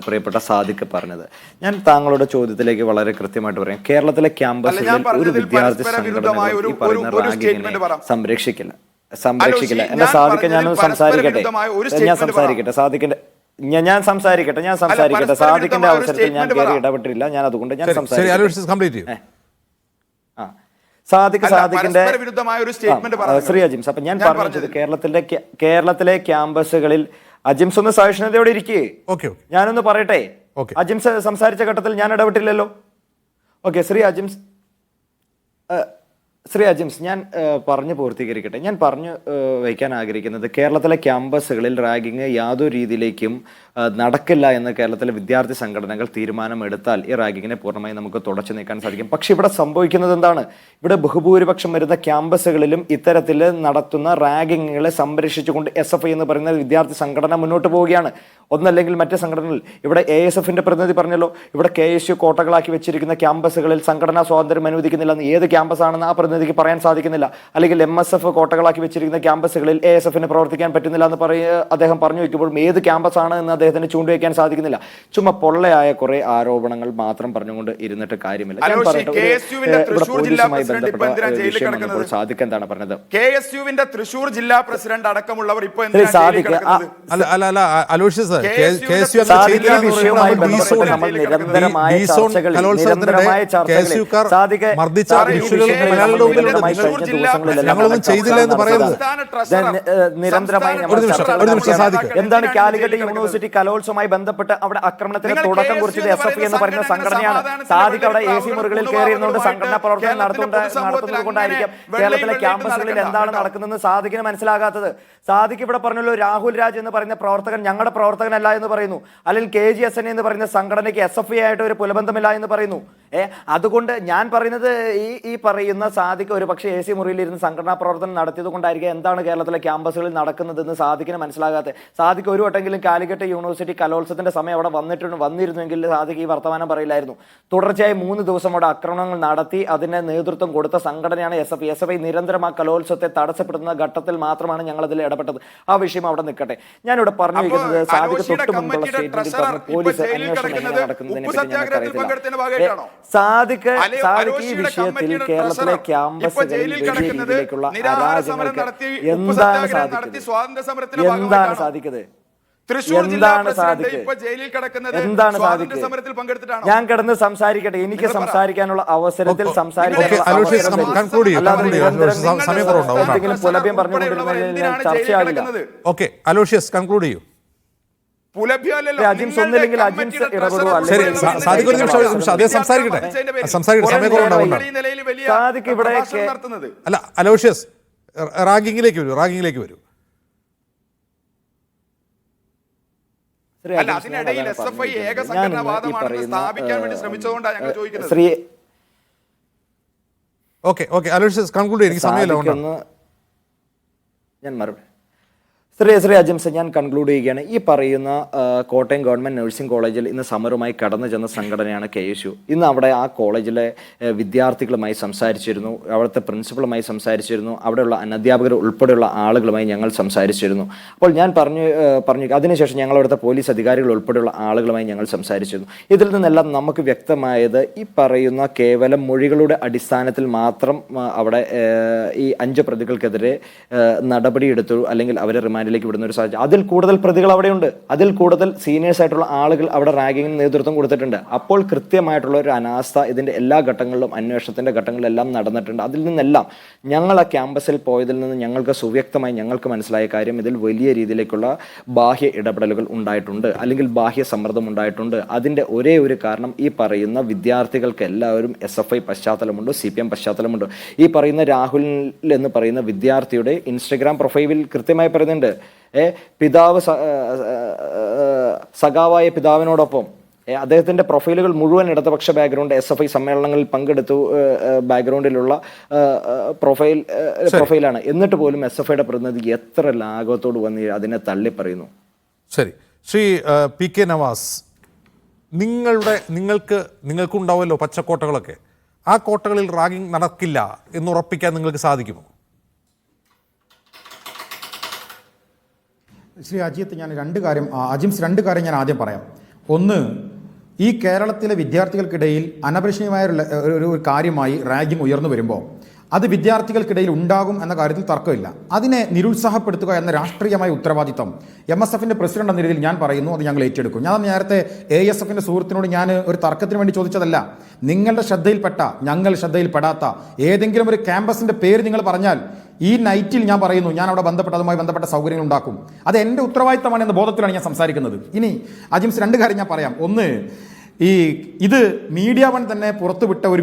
പ്രിയപ്പെട്ട സാദിഖ് പറഞ്ഞത്. ഞാൻ താങ്കളുടെ ചോദ്യത്തിലേക്ക് വളരെ കൃത്യമായിട്ട് പറയാം. കേരളത്തിലെ ക്യാമ്പസുകളിൽ ഒരു വിദ്യാർത്ഥി സംഘടന ഈ പറയുന്ന റാഗിങ്ങിനെ സംരക്ഷിക്കില്ല. എന്നെ സാദിഖ്, ഞാനൊന്ന് സംസാരിക്കട്ടെ. സാദിഖിന്റെ ഞാൻ സംസാരിക്കട്ടെ. സാദിഖിന്റെ അവസരത്തിൽ ഞാൻ കയറി ഇടപെട്ടില്ല. ഞാൻ അതുകൊണ്ട് ഞാൻ സാദിഖിന്റെ ശ്രീ അജിംസ്, അപ്പൊ ഞാൻ പറഞ്ഞത് കേരളത്തിലെ ക്യാമ്പസുകളിൽ അജിംസ് ഒന്ന് സഹിഷ്ണുതയോടെ ഇരിക്കേ. ഞാനൊന്ന് പറയട്ടെ. അജിംസ് സംസാരിച്ച ഘട്ടത്തിൽ ഞാൻ ഇടപെട്ടില്ലല്ലോ. ഓക്കെ, ശ്രീ അജിംസ് ഞാൻ പറഞ്ഞു പൂർത്തീകരിക്കട്ടെ. ഞാൻ പറഞ്ഞു വയ്ക്കാൻ ആഗ്രഹിക്കുന്നത് കേരളത്തിലെ ക്യാമ്പസുകളിൽ റാഗിങ് യാതൊരു രീതിയിലേക്കും നടക്കില്ല എന്ന് കേരളത്തിലെ വിദ്യാർത്ഥി സംഘടനകൾ തീരുമാനമെടുത്താൽ ഈ റാഗിങ്ങിനെ പൂർണ്ണമായി നമുക്ക് തുടച്ചു നീക്കാൻ സാധിക്കും. പക്ഷെ ഇവിടെ സംഭവിക്കുന്നത് എന്താണ്? ഇവിടെ ബഹുഭൂരിപക്ഷം വരുന്ന ക്യാമ്പസുകളിലും ഇത്തരത്തിൽ നടത്തുന്ന റാഗിങ്ങുകളെ സംരക്ഷിച്ചുകൊണ്ട് SFI എന്ന് പറയുന്ന വിദ്യാർത്ഥി സംഘടന മുന്നോട്ട് പോവുകയാണ്. ഒന്നല്ലെങ്കിൽ മറ്റ് സംഘടനകൾ, ഇവിടെ ASFന്റെ പ്രതിനിധി പറഞ്ഞല്ലോ, ഇവിടെ KSU കോട്ടകളാക്കി വെച്ചിരിക്കുന്ന ക്യാമ്പസുകളിൽ സംഘടനാ സ്വാതന്ത്ര്യം അനുവദിക്കുന്നില്ല എന്ന്. ഏത് ക്യാമ്പസ് ആണെന്ന് ആ പ്രതിനിധിക്ക് പറയാൻ സാധിക്കുന്നില്ല. അല്ലെങ്കിൽ MSF കോട്ടകളാക്കി വെച്ചിരിക്കുന്ന ക്യാമ്പസുകളിൽ ASFന് പ്രവർത്തിക്കാൻ പറ്റുന്നില്ല എന്ന് അദ്ദേഹം പറഞ്ഞു വയ്ക്കുമ്പോഴും ഏത് ക്യാമ്പസ് ആണ് എന്ന് അദ്ദേഹത്തിന് ചൂണ്ടുവയ്ക്കാൻ സാധിക്കുന്നില്ല. ചുമ്മാ പൊള്ളയായ കുറെ ആരോപണങ്ങൾ മാത്രം പറഞ്ഞുകൊണ്ട് ഇരുന്നിട്ട് കാര്യമില്ല. ഞാൻ പറയട്ടെ, പോലീസുമായി ബന്ധപ്പെട്ട വിഷയം സാദിഖ് എന്താണ് പറഞ്ഞത്?
KSUവിന്റെ തൃശൂർ ജില്ലാ പ്രസിഡന്റ് അടക്കമുള്ളവർ ഇപ്പോൾ
എന്താണ് കാലിക്കറ്റ് യൂണിവേഴ്സിറ്റി കലോത്സവമായി ബന്ധപ്പെട്ട് അവിടെ ആക്രമണത്തിന് തുടക്കം കുറിച്ചത് SFI എന്ന് പറയുന്ന സംഘടനയാണ്. സാദിഖ് അവിടെ AC മുറികളിൽ കയറിയിരുന്നുകൊണ്ട് സംഘടനാ പ്രവർത്തനം നടത്തുന്നത് കൊണ്ടായിരിക്കും കേരളത്തിലെ ക്യാമ്പസുകളിൽ എന്താണ് നടക്കുന്നതെന്ന് സാദിഖിന് മനസ്സിലാകാത്തത്. സാദിഖ് ഇവിടെ പറഞ്ഞല്ലോ, രാഹുൽ രാജ് എന്ന് പറയുന്ന പ്രവർത്തകൻ ഞങ്ങളുടെ പ്രവർത്തകനല്ല എന്ന് പറയുന്നു. അല്ലെങ്കിൽ KGSN എന്ന് പറയുന്ന സംഘടനയ്ക്ക് SFI ആയിട്ട് ഒരു പുലബന്ധമില്ല എന്ന് പറയുന്നു. അതുകൊണ്ട് ഞാൻ പറയുന്നത് ഈ പറയുന്ന സാദിഖ് ഒരു പക്ഷേ AC മുറിയിൽ ഇരുന്ന് സംഘടനാ പ്രവർത്തനം നടത്തിയത് കൊണ്ടായിരിക്കും എന്താണ് കേരളത്തിലെ ക്യാമ്പസുകളിൽ നടക്കുന്നതെന്ന് സാദിഖിന് മനസ്സിലാകാതെ. സാദിഖ് ഒരു വട്ടെങ്കിലും കാലിക്കറ്റ് യൂണിവേഴ്സിറ്റി കലോത്സവത്തിന്റെ സമയം അവിടെ വന്നിരുന്നെങ്കിൽ സാദിഖ് ഈ വർത്തമാനം പറയില്ലായിരുന്നു. തുടർച്ചയായി 3 ദിവസം അവിടെ ആക്രമണങ്ങൾ നടത്തി അതിന് നേതൃത്വം കൊടുത്ത സംഘടനയാണ് SFI. SFI നിരന്തരം ആ കലോത്സവത്തെ തടസ്സപ്പെടുത്തുന്ന ഘട്ടത്തിൽ മാത്രമാണ് ഞങ്ങൾ അതിൽ ഇടപെട്ടത്. ആ വിഷയം അവിടെ നിൽക്കട്ടെ. ഞാനിവിടെ പറഞ്ഞു വയ്ക്കുന്നത് സാദിഖ് തൊട്ട് മുമ്പുള്ള സ്റ്റേറ്റ്മെന്റിൽ പറഞ്ഞു പോലീസ് അന്വേഷണം എങ്ങനെ നടക്കുന്നതിനെ പറ്റി ഞങ്ങൾക്കറിയത്തില്ല. സാദിഖ് ഈ വിഷയത്തിൽ കേരളത്തിലെ ക്യാമ്പസുകളിൽ വലിയ രീതിയിലേക്കുള്ള അരാജകങ്ങൾക്ക് എന്താണ് സാധിക്കുന്നത്? ഞാൻ കിടന്ന് സംസാരിക്കട്ടെ. എനിക്ക് സംസാരിക്കാനുള്ള അവസരത്തിൽ പുലഭ്യം പറഞ്ഞുകൊണ്ടിരുന്ന ചർച്ചയാകില്ല. അജിംസ് ഒന്നില്ലെങ്കിൽ അജിംസ് ഇടപെടുക. സാദിഖ് ഇവിടെ
അല്ല, അലോഷ്യസ് റാഗിങ്ങിലേക്ക് വരൂ.
അതിനിടയിൽ SFI ഏക സംഘടനാവാദമാണെന്ന് സ്ഥാപിക്കാൻ വേണ്ടി ശ്രമിച്ചതുകൊണ്ടാണ് ഞങ്ങൾ ചോദിക്കുന്നത്.
ഞാൻ മറുപടി ശ്രീ അജിംസ് ഞാൻ കൺക്ലൂഡ് ചെയ്യുകയാണ്. ഈ പറയുന്ന കോട്ടയം ഗവൺമെൻറ് നഴ്സിംഗ് കോളേജിൽ ഇന്ന് സമരവുമായി കടന്നു ചെന്ന സംഘടനയാണ് KSU. ഇന്ന് അവിടെ ആ കോളേജിലെ വിദ്യാർത്ഥികളുമായി സംസാരിച്ചിരുന്നു, അവിടുത്തെ പ്രിൻസിപ്പളുമായി സംസാരിച്ചിരുന്നു, അവിടെയുള്ള അനധ്യാപകർ ഉൾപ്പെടെയുള്ള ആളുകളുമായി ഞങ്ങൾ സംസാരിച്ചിരുന്നു. അപ്പോൾ ഞാൻ പറഞ്ഞു അതിനുശേഷം ഞങ്ങൾ അവിടുത്തെ പോലീസ് അധികാരികൾ ഉൾപ്പെടെയുള്ള ആളുകളുമായി ഞങ്ങൾ സംസാരിച്ചിരുന്നു. ഇതിൽ നിന്നെല്ലാം നമുക്ക് വ്യക്തമായത് ഈ പറയുന്ന കേവലം മൊഴികളുടെ അടിസ്ഥാനത്തിൽ മാത്രം അവിടെ ഈ 5 പ്രതികൾക്കെതിരെ നടപടിയെടുത്തു അല്ലെങ്കിൽ അവരെ റിമാൻഡ് റിമാൻഡിലേക്ക് വിടുന്ന ഒരു സാഹചര്യം. അതിൽ കൂടുതൽ പ്രതികൾ അവിടെയുണ്ട്, അതിൽ കൂടുതൽ സീനിയേഴ്സ് ആയിട്ടുള്ള ആളുകൾ അവിടെ റാഗിങ്ങിന് നേതൃത്വം കൊടുത്തിട്ടുണ്ട്. അപ്പോൾ കൃത്യമായിട്ടുള്ള ഒരു അനാസ്ഥ ഇതിൻ്റെ എല്ലാ ഘട്ടങ്ങളിലും, അന്വേഷണത്തിൻ്റെ ഘട്ടങ്ങളിലെല്ലാം നടന്നിട്ടുണ്ട്. അതിൽ നിന്നെല്ലാം ഞങ്ങൾ ആ ക്യാമ്പസിൽ പോയതിൽ നിന്ന് ഞങ്ങൾക്ക് സുവ്യക്തമായി ഞങ്ങൾക്ക് മനസ്സിലായ കാര്യം, ഇതിൽ വലിയ രീതിയിലേക്കുള്ള ബാഹ്യ ഇടപെടലുകൾ ഉണ്ടായിട്ടുണ്ട്, അല്ലെങ്കിൽ ബാഹ്യ സമ്മർദ്ദം ഉണ്ടായിട്ടുണ്ട്. അതിൻ്റെ ഒരേ ഒരു കാരണം ഈ പറയുന്ന വിദ്യാർത്ഥികൾക്ക് എല്ലാവരും SFI പശ്ചാത്തലമുണ്ട്, CPM പശ്ചാത്തലമുണ്ട്. ഈ പറയുന്ന രാഹുൽ എന്ന് പറയുന്ന വിദ്യാർത്ഥിയുടെ ഇൻസ്റ്റഗ്രാം പ്രൊഫൈലിൽ കൃത്യമായി പറയുന്നുണ്ട്, പിതാവ് സഖാവായ പിതാവിനോടൊപ്പം അദ്ദേഹത്തിൻ്റെ പ്രൊഫൈലുകൾ മുഴുവൻ ഇടതുപക്ഷ ബാക്ക്ഗ്രൗണ്ട്, SFI സമ്മേളനങ്ങളിൽ പങ്കെടുത്തു ബാക്ക്ഗ്രൗണ്ടിലുള്ള പ്രൊഫൈലാണ്. എന്നിട്ട് പോലും SFIയുടെ പ്രതിനിധി എത്ര ലാഘവത്തോട് വന്ന് അതിനെ തള്ളി പറയുന്നു.
ശരി, ശ്രീ PK നവാസ്, നിങ്ങൾക്കുണ്ടാവുമല്ലോ പച്ചക്കോട്ടകളൊക്കെ. ആ കോട്ടകളിൽ റാഗിംഗ് നടക്കില്ല എന്ന് ഉറപ്പിക്കാൻ നിങ്ങൾക്ക് സാധിക്കുമോ?
ശ്രീ അജിത്ത്, ഞാൻ രണ്ട് കാര്യം ഞാൻ ആദ്യം പറയാം. ഒന്ന്, ഈ കേരളത്തിലെ വിദ്യാർത്ഥികൾക്കിടയിൽ അനഭിലഷണീയമായ ഒരു കാര്യമായി റാഗിംഗ് ഉയർന്നു വരുമ്പോൾ അത് വിദ്യാർത്ഥികൾക്കിടയിൽ ഉണ്ടാകും എന്ന കാര്യത്തിൽ തർക്കമില്ല. അതിനെ നിരുത്സാഹപ്പെടുത്തുക എന്ന രാഷ്ട്രീയമായ ഉത്തരവാദിത്തം MSFന്റെ പ്രസിഡന്റ് എന്ന രീതിയിൽ ഞാൻ പറയുന്നു, അത് ഞങ്ങൾ ഏറ്റെടുക്കും. ഞാൻ നേരത്തെ ASFന്റെ സുഹൃത്തിനോട് ഞാൻ ഒരു തർക്കത്തിന് വേണ്ടി ചോദിച്ചതല്ല. നിങ്ങളുടെ ശ്രദ്ധയിൽപ്പെട്ട, ഞങ്ങൾ ശ്രദ്ധയിൽപ്പെടാത്ത ഏതെങ്കിലും ഒരു ക്യാമ്പസിന്റെ പേര് നിങ്ങൾ പറഞ്ഞാൽ ഈ നൈറ്റിൽ ഞാൻ പറയുന്നു, ഞാൻ അവിടെ അതുമായി ബന്ധപ്പെട്ട സൗകര്യങ്ങൾ ഉണ്ടാക്കും. അത് എൻ്റെ ഉത്തരവാദിത്തമാണ് എന്ന ബോധത്തിലാണ് ഞാൻ സംസാരിക്കുന്നത്. ഇനി അജിംസ്, രണ്ട് കാര്യം ഞാൻ പറയാം. ഒന്ന്, ഇത് മീഡിയ വൺ തന്നെ പുറത്തുവിട്ട ഒരു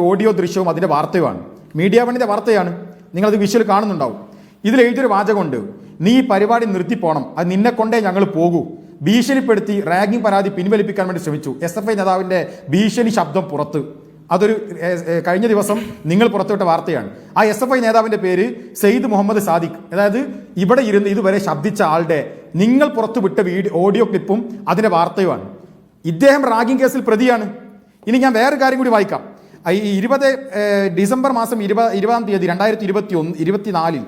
ഓഡിയോ ദൃശ്യവും അതിൻ്റെ വാർത്തയുമാണ്. മീഡിയ വണ്ണിൻ്റെ വാർത്തയാണ്, നിങ്ങളത് വിഷ്വൽ കാണുന്നുണ്ടാവും. ഇതിൽ എഴുതിയൊരു വാചകമുണ്ട്, നീ ഈ പരിപാടി നിർത്തിപ്പോണം, അത് നിന്നെ കൊണ്ടേ ഞങ്ങൾ പോകൂ. ഭീഷണിപ്പെടുത്തി റാഗിംഗ് പരാതി പിൻവലിപ്പിക്കാൻ വേണ്ടി ശ്രമിച്ചു. SFI നേതാവിൻ്റെ ഭീഷണി ശബ്ദം പുറത്ത്. അതൊരു കഴിഞ്ഞ ദിവസം നിങ്ങൾ പുറത്തുവിട്ട വാർത്തയാണ്. ആ SFI നേതാവിൻ്റെ പേര് സെയ്ദ് മുഹമ്മദ് സാദിഖ്. അതായത് ഇവിടെ ഇരുന്ന് ഇതുവരെ ശബ്ദിച്ച ആളുടെ നിങ്ങൾ പുറത്തുവിട്ട ഓഡിയോ ക്ലിപ്പും അതിൻ്റെ വാർത്തയുമാണ്. ഇദ്ദേഹം റാഗിംഗ് കേസിൽ പ്രതിയാണ്. ഇനി ഞാൻ വേറെ കാര്യം കൂടി വായിക്കാം. ഈ ഡിസംബർ മാസം 20-ാം തീയതി 2024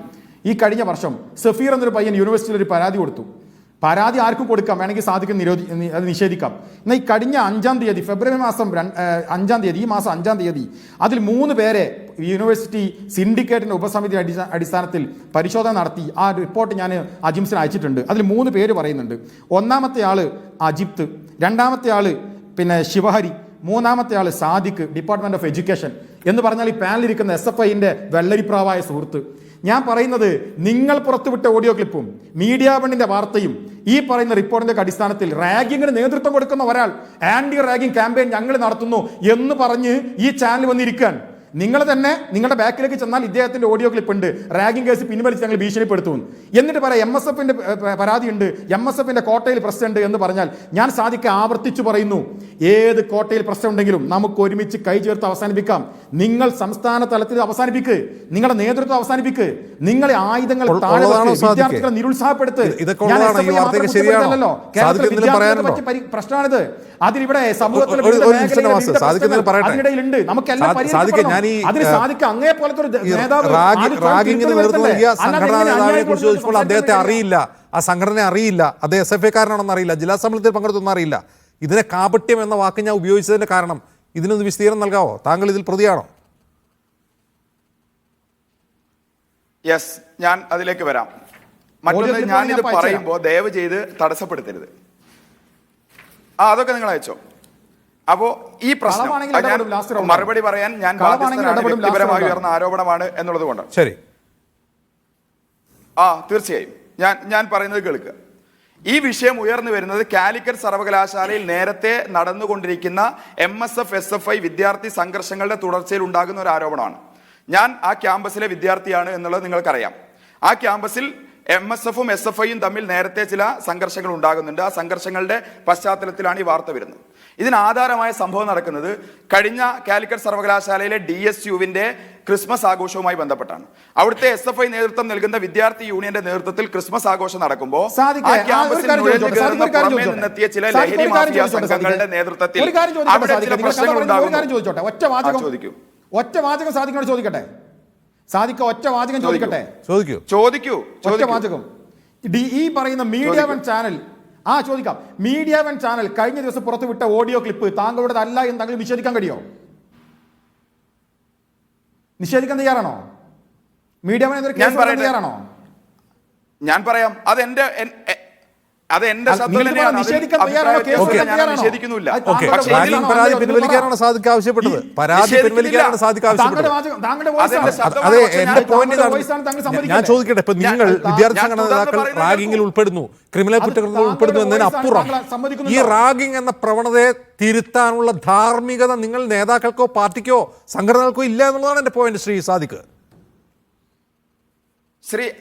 ഈ കഴിഞ്ഞ വർഷം സഫീർ എന്നൊരു പയ്യൻ യൂണിവേഴ്സിറ്റിയിൽ ഒരു പരാതി കൊടുത്തു. പരാതി ആർക്കും കൊടുക്കാം, വേണമെങ്കിൽ സാധിക്കും അത് നിഷേധിക്കാം. എന്നാൽ ഈ കഴിഞ്ഞ 5-ാം തീയതി, ഫെബ്രുവരി മാസം 5-ാം തീയതി, ഈ മാസം 5-ാം തീയതി അതിൽ 3 പേരെ യൂണിവേഴ്സിറ്റി സിൻഡിക്കേറ്റിൻ്റെ ഉപസമിതി അടിസ്ഥാനത്തിൽ പരിശോധന നടത്തി. ആ റിപ്പോർട്ട് ഞാൻ അജിംസിന് അയച്ചിട്ടുണ്ട്. അതിൽ 3 പേര് പറയുന്നുണ്ട്. ഒന്നാമത്തെ ആള് അജിപ്ത്, രണ്ടാമത്തെ ആള് ശിവഹരി, മൂന്നാമത്തെ ആള് സാദിഖ്, ഡിപ്പാർട്ട്മെന്റ് ഓഫ് എഡ്യൂക്കേഷൻ. എന്ന് പറഞ്ഞാൽ ഈ പാനലിരിക്കുന്ന SFIന്റെ വെള്ളരിപ്രാവായ സുഹൃത്ത്. ഞാൻ പറയുന്നത്, നിങ്ങൾ പുറത്തുവിട്ട ഓഡിയോ ക്ലിപ്പും മീഡിയ വണ്ണിന്റെ വാർത്തയും ഈ പറയുന്ന റിപ്പോർട്ടിന്റെ അടിസ്ഥാനത്തിൽ റാഗിങ്ങിന് നേതൃത്വം കൊടുക്കുന്ന ഒരാൾ ആന്റി റാഗിംഗ് ക്യാമ്പയിൻ ഞങ്ങൾ നടത്തുന്നു എന്ന് പറഞ്ഞ് ഈ ചാനൽ വന്നിരിക്കാൻ, നിങ്ങൾ തന്നെ നിങ്ങളുടെ ബാക്കിലേക്ക് ചെന്നാൽ ഇദ്ദേഹത്തിന്റെ ഓഡിയോ ക്ലിപ്പ് ഉണ്ട്, റാഗിംഗ് കേസ് പിൻവലിച്ച് ഞങ്ങൾ ഭീഷണിപ്പെടുത്തും. എന്നിട്ട് പറയാം MSFന്റെ പരാതിയുണ്ട്, MSFന്റെ കോട്ടയിൽ പ്രശ്നമുണ്ട് എന്ന് പറഞ്ഞാൽ, ഞാൻ സാധിക്കെ ആവർത്തിച്ചു പറയുന്നു, ഏത് കോട്ടയിൽ പ്രശ്നമുണ്ടെങ്കിലും നമുക്ക് ഒരുമിച്ച് കൈ ചേർത്ത് അവസാനിപ്പിക്കാം. നിങ്ങൾ സംസ്ഥാന തലത്തിൽ അവസാനിപ്പിക്ക്, നിങ്ങളുടെ നേതൃത്വം അവസാനിപ്പിക്ക്, നിങ്ങളെ ആയുധങ്ങൾ താഴെ വിദ്യാർത്ഥികളെ നിരുത്സാഹപ്പെടുത്ത്. പ്രശ്നമാണിത്. അതിലിവിടെ സമൂഹത്തിൽ അതിനിടയിലുണ്ട്. നമുക്കെല്ലാം അതിന് സാധിക്കും. അങ്ങേ പോലത്തെ ഒരു
റാഗിങ്ങിന് നേതൃത്വം നൽകിയ സംഘടനാ നേതാവിനെ കുറിച്ച് ചോദിച്ചപ്പോൾ അദ്ദേഹത്തെ അറിയില്ല, ആ സംഘടനയെ അറിയില്ല, അദ്ദേഹം SFIക്കാരനാണെന്ന് അറിയില്ല, ജില്ലാ സമ്മേളനത്തിൽ പങ്കെടുത്തൊന്നും അറിയില്ല. ഇതിനെ കാപട്യം എന്ന വാക്ക് ഞാൻ ഉപയോഗിച്ചതിന്റെ കാരണം ഇതിനൊന്ന് വിശദീകരണം നൽകാവോ? താങ്കൾ ഇതിൽ പ്രതിയാണോ?
യെസ്, ഞാൻ അതിലേക്ക് വരാം. മറ്റൊന്ന്, ഞാനിത് പറയുമ്പോൾ ദയവ് ചെയ്ത് തടസ്സപ്പെടുത്തരുത്. അതൊക്കെ നിങ്ങൾ അയച്ചോ. അപ്പോ ഈ പ്രശ്നം മറുപടി പറയാൻ ഞാൻ വ്യക്തിപരമായി ഉയർന്ന ആരോപണമാണ് എന്നുള്ളത് കൊണ്ട്
ശരി,
തീർച്ചയായും ഞാൻ പറയുന്നത് കേൾക്കുക. ഈ വിഷയം ഉയർന്നു വരുന്നത് കാലിക്കറ്റ് സർവകലാശാലയിൽ നേരത്തെ നടന്നുകൊണ്ടിരിക്കുന്ന MSF SFI വിദ്യാർത്ഥി സംഘർഷങ്ങളുടെ തുടർച്ചയിൽ ഉണ്ടാകുന്ന ഒരു ആരോപണമാണ്. ഞാൻ ആ ക്യാമ്പസിലെ വിദ്യാർത്ഥിയാണ് എന്നുള്ളത് നിങ്ങൾക്കറിയാം. ആ ക്യാമ്പസിൽ MSFും SFIയും തമ്മിൽ നേരത്തെ ചില സംഘർഷങ്ങൾ ഉണ്ടാകുന്നുണ്ട്. ആ സംഘർഷങ്ങളുടെ പശ്ചാത്തലത്തിലാണ് ഈ വാർത്ത വരുന്നത്. ഇതിനാധാരമായ സംഭവം നടക്കുന്നത് കഴിഞ്ഞ കാലിക്കറ്റ് സർവകലാശാലയിലെ DSUവിന്റെ ക്രിസ്മസ് ആഘോഷവുമായി ബന്ധപ്പെട്ടാണ്. അവിടുത്തെ SFI നേതൃത്വം നൽകുന്ന വിദ്യാർത്ഥി യൂണിയന്റെ നേതൃത്വത്തിൽ ക്രിസ്മസ് ആഘോഷം നടക്കുമ്പോൾ നിന്നെത്തിയ ചില ലഹരി മാഫിയ സംഘങ്ങളുടെ നേതൃത്വത്തിൽ അവിടെ ചില പ്രശ്നങ്ങൾ ഉണ്ടാകുന്നു.
ഒറ്റ വാചകം സാദിഖിനോട് ചോദിക്കട്ടെ. സാദിഖ് ഒറ്റ വാചകം ചോദിക്കട്ടെ.
ചോദിക്കൂ.
ഒറ്റ വാചകം. ഈ പറയുന്ന മീഡിയ വൺ ചാനൽ ചോദിക്കാം. മീഡിയ വൺ ചാനൽ കഴിഞ്ഞ ദിവസം പുറത്തുവിട്ട ഓഡിയോ ക്ലിപ്പ് താങ്കളുടെ അല്ല എന്ന് താങ്കൾ നിഷേധിക്കാൻ കഴിയോ? നിഷേധിക്കാൻ തയ്യാറാണോ? മീഡിയ വൺ തയ്യാറാണോ?
ഞാൻ പറയാം, അത് എന്റെ ശബ്ദം
നിങ്ങൾ
തന്നെയാണ്. അതിൽ
നിഷേധിക്കാൻ തയ്യാറാണോ?
അഭിപ്രായ
കേസ്
വ്യത്യാസം ഞാൻ
തയ്യാറാണോ?
നിഷേധിക്കുന്നില്ല.
താങ്കളുടെ
പക്ഷേ
വാദം
ഇതിൽ
പരാതി പിൻവലിക്കാനാണ് സാദിഖ് ആവശ്യപ്പെട്ടത്. പരാതി പിൻവലിക്കാനാണ് സാദിഖ് ആവശ്യപ്പെട്ടത്. അതെ, എന്റെ പോയിന്റ് ഇതാണ്. ഞാൻ ചോദിക്കട്ടെ, ഇപ്പൊ നിങ്ങൾ വിദ്യാർത്ഥി സംഘടനാ നേതാക്കൾ റാഗിങ്ങിൽ ഉൾപ്പെടുന്നു, ക്രിമിനൽ കുറ്റകൃത്യങ്ങൾ ഉൾപ്പെടുന്നു എന്നതിനപ്പുറം ഈ റാഗിംഗ് എന്ന പ്രവണതയെ തിരുത്താനുള്ള ധാർമ്മികത നിങ്ങൾ നേതാക്കൾക്കോ പാർട്ടിക്കോ സംഘടനകൾക്കോ ഇല്ല എന്നുള്ളതാണ് എന്റെ പോയിന്റ്. ശ്രീ സാദിഖ്,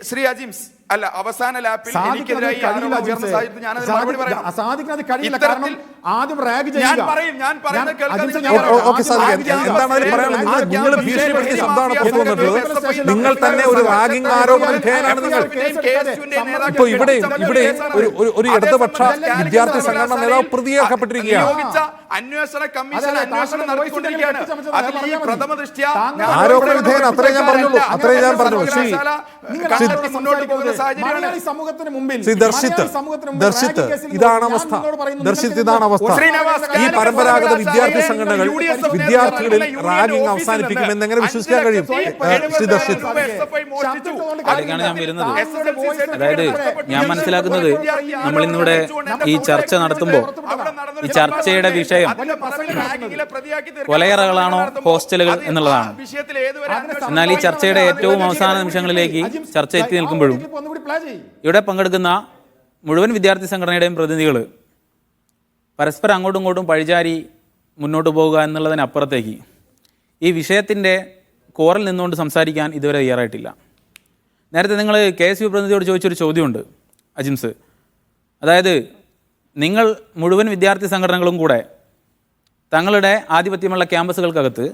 ശ്രീ അജിംസ് അല്ല, അവസാന ലാപ്പിൽ എനിക്കെതിരായി ആരോപണം ഉയർന്ന സാഹചര്യത്തിൽ ഞാൻ അതിന് മറുപടി പറയാം. ഇത്തരത്തിൽ
ആദ്യം റാഗ്
ഞാൻ
ചെയ്യുക.
പറയും, ഞാൻ പറയുന്നത് കേൾക്കാൻ
ഓക്കെ സാദിഖ്, എന്താണ് അതിൽ പറയാനുള്ളത്? നിങ്ങൾ ഭീഷണിപ്പെടുത്തിയ ശബ്ദമാണ് പുറത്തു വന്നിട്ടുള്ളത്. നിങ്ങൾ തന്നെ ഒരു റാഗിംഗ് ആരോപണ വിധേയനാണ് നിങ്ങൾ. ഇപ്പൊ ഇവിടെ ഒരു ഇടതുപക്ഷ വിദ്യാർത്ഥി സംഘടനാ നേതാവ് പ്രതിയാക്കപ്പെട്ടിരിക്കുകയാണ്.
അന്വേഷണ കമ്മീഷൻ അന്വേഷണം നടത്തിക്കൊണ്ടിരിക്കുകയാണ്. അതിൽ ഈ പ്രഥമ ദൃഷ്ട്യാ
ആരോപണ വിധേയൻ അത്രേ ഞാൻ പറഞ്ഞുള്ളൂ.
മുന്നോട്ട് പോകുന്ന സാഹചര്യമാണ്.
സമൂഹത്തിന് മുമ്പിൽ
ദർശിത്ത് ഇതാണ് അവസ്ഥ. ഇതാണ് അവസ്ഥ. ഈ പരമ്പരാഗത വിദ്യാർത്ഥി സംഘടനകൾ വിദ്യാർത്ഥികളിൽ റാഗിംഗ് അവസാനിപ്പിക്കുമെന്ന് എങ്ങനെ വിശ്വസിക്കാൻ കഴിയും? ശ്രീ ദർശിത്ത്,
അതിലേക്കാണ് ഞാൻ വരുന്നത്. അതായത് ഞാൻ മനസ്സിലാക്കുന്നത്, നമ്മൾ ഇന്നിവിടെ ഈ ചർച്ച നടത്തുമ്പോൾ ഈ ചർച്ചയുടെ വിഷയം കൊലയറകളാണോ ഹോസ്റ്റലുകൾ എന്നുള്ളതാണ്. എന്നാൽ ഈ ചർച്ചയുടെ ഏറ്റവും അവസാന നിമിഷങ്ങളിലേക്ക് ചർച്ച എത്തി നിൽക്കുമ്പോഴും ഇവിടെ പങ്കെടുക്കുന്ന മുഴുവൻ വിദ്യാർത്ഥി സംഘടനയുടെയും പ്രതിനിധികൾ പരസ്പരം അങ്ങോട്ടും ഇങ്ങോട്ടും പഴിചാരി മുന്നോട്ട് പോകുക എന്നുള്ളതിനപ്പുറത്തേക്ക് ഈ വിഷയത്തിൻ്റെ കോറിൽ നിന്നുകൊണ്ട് സംസാരിക്കാൻ ഇതുവരെ തയ്യാറായിട്ടില്ല. നേരത്തെ നിങ്ങൾ KSU പ്രതിനിധിയോട് ചോദിച്ചൊരു ചോദ്യമുണ്ട് അജിംസ്. അതായത് നിങ്ങൾ മുഴുവൻ വിദ്യാർത്ഥി സംഘടനകളും കൂടെ തങ്ങളുടെ ആധിപത്യമുള്ള ക്യാമ്പസുകൾക്കകത്ത്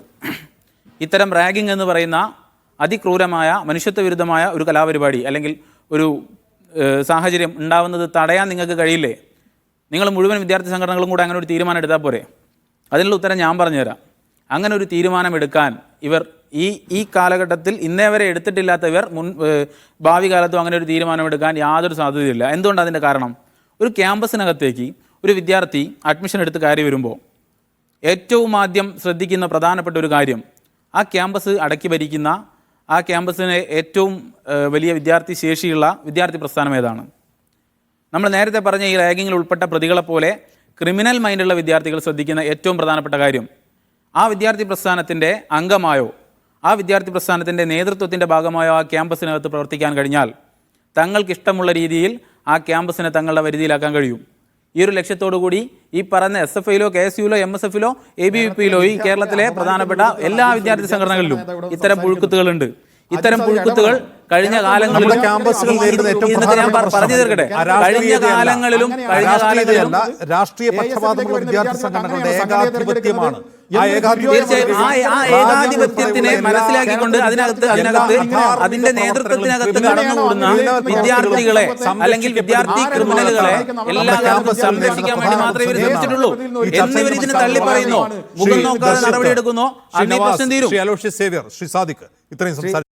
ഇത്തരം റാഗിംഗ് എന്ന് പറയുന്ന അതിക്രൂരമായ മനുഷ്യത്വ വിരുദ്ധമായ ഒരു കലാപരിപാടി അല്ലെങ്കിൽ ഒരു സാഹചര്യം ഉണ്ടാവുന്നത് തടയാൻ നിങ്ങൾക്ക് കഴിയില്ലേ? നിങ്ങൾ മുഴുവൻ വിദ്യാർത്ഥി സംഘടനകളും കൂടെ അങ്ങനെ ഒരു തീരുമാനം എടുത്താൽ പോരെ? അതിനുള്ള ഉത്തരം ഞാൻ പറഞ്ഞുതരാം. അങ്ങനെ ഒരു തീരുമാനം എടുക്കാൻ ഇവർ ഈ കാലഘട്ടത്തിൽ ഇന്നേ വരെ എടുത്തിട്ടില്ലാത്ത ഇവർ ഭാവി കാലത്തും അങ്ങനെ ഒരു തീരുമാനമെടുക്കാൻ യാതൊരു സാധ്യതയില്ല. എന്തുകൊണ്ടാണ് അതിൻ്റെ കാരണം? ഒരു ക്യാമ്പസിനകത്തേക്ക് ഒരു വിദ്യാർത്ഥി അഡ്മിഷൻ എടുത്ത് കയറി വരുമ്പോൾ ഏറ്റവും ആദ്യം ശ്രദ്ധിക്കുന്ന പ്രധാനപ്പെട്ട ഒരു കാര്യം ആ ക്യാമ്പസ് അടക്കി ഭരിക്കുന്ന, ആ ക്യാമ്പസിന് ഏറ്റവും വലിയ വിദ്യാർത്ഥി ശേഷിയുള്ള വിദ്യാർത്ഥി പ്രസ്ഥാനം ഏതാണ്? നമ്മൾ നേരത്തെ പറഞ്ഞ ഈ റാഗിങ്ങിൽ ഉൾപ്പെട്ട പ്രതികളെപ്പോലെ ക്രിമിനൽ മൈൻഡുള്ള വിദ്യാർത്ഥികൾ ശ്രദ്ധിക്കുന്ന ഏറ്റവും പ്രധാനപ്പെട്ട കാര്യം ആ വിദ്യാർത്ഥി പ്രസ്ഥാനത്തിൻ്റെ അംഗമായോ ആ വിദ്യാർത്ഥി പ്രസ്ഥാനത്തിൻ്റെ നേതൃത്വത്തിൻ്റെ ഭാഗമായോ ആ ക്യാമ്പസിനകത്ത് പ്രവർത്തിക്കാൻ കഴിഞ്ഞാൽ തങ്ങൾക്കിഷ്ടമുള്ള രീതിയിൽ ആ ക്യാമ്പസിനെ തങ്ങളുടെ പരിധിയിലാക്കാൻ കഴിയും. ഈ ഒരു ലക്ഷ്യത്തോടു കൂടി ഈ പറഞ്ഞ SFIയിലോ KSUയിലോ MSFയിലോ ABVPയിലോ ഈ കേരളത്തിലെ പ്രധാനപ്പെട്ട എല്ലാ വിദ്യാർത്ഥി സംഘടനകളിലും ഇത്തരം പുഴുക്കുത്തുകളുണ്ട്. ഇത്തരം പുഴുക്കുത്തുകൾ കഴിഞ്ഞ കാലങ്ങളിലും പറഞ്ഞു തീർക്കട്ടെ, കഴിഞ്ഞ കാലങ്ങളിലും
രാഷ്ട്രീയ പക്ഷപാതമുള്ള വിദ്യാർത്ഥി സംഘടനകളുടെ ഏകാധിപത്യമാണ്.
ഏകാധിപത്യത്തിനെ മനസ്സിലാക്കിക്കൊണ്ട് അതിന്റെ നേതൃത്വത്തിനകത്ത് കടന്നുകൂടുന്ന വിദ്യാർത്ഥികളെ അല്ലെങ്കിൽ വിദ്യാർത്ഥി ക്രിമിനലുകളെ എല്ലാ കാലത്തും സംരക്ഷിക്കാൻ വേണ്ടി മാത്രമേ ഇവർ ശ്രമിച്ചിട്ടുള്ളൂ. എന്നിവർ ഇതിന് തള്ളി പറയുന്നു, മുഖം നോക്കാതെ നടപടിയെടുക്കുന്നു, പ്രശ്നം തീരും.
ശ്രീ സാദിഖ് ഇത്രയും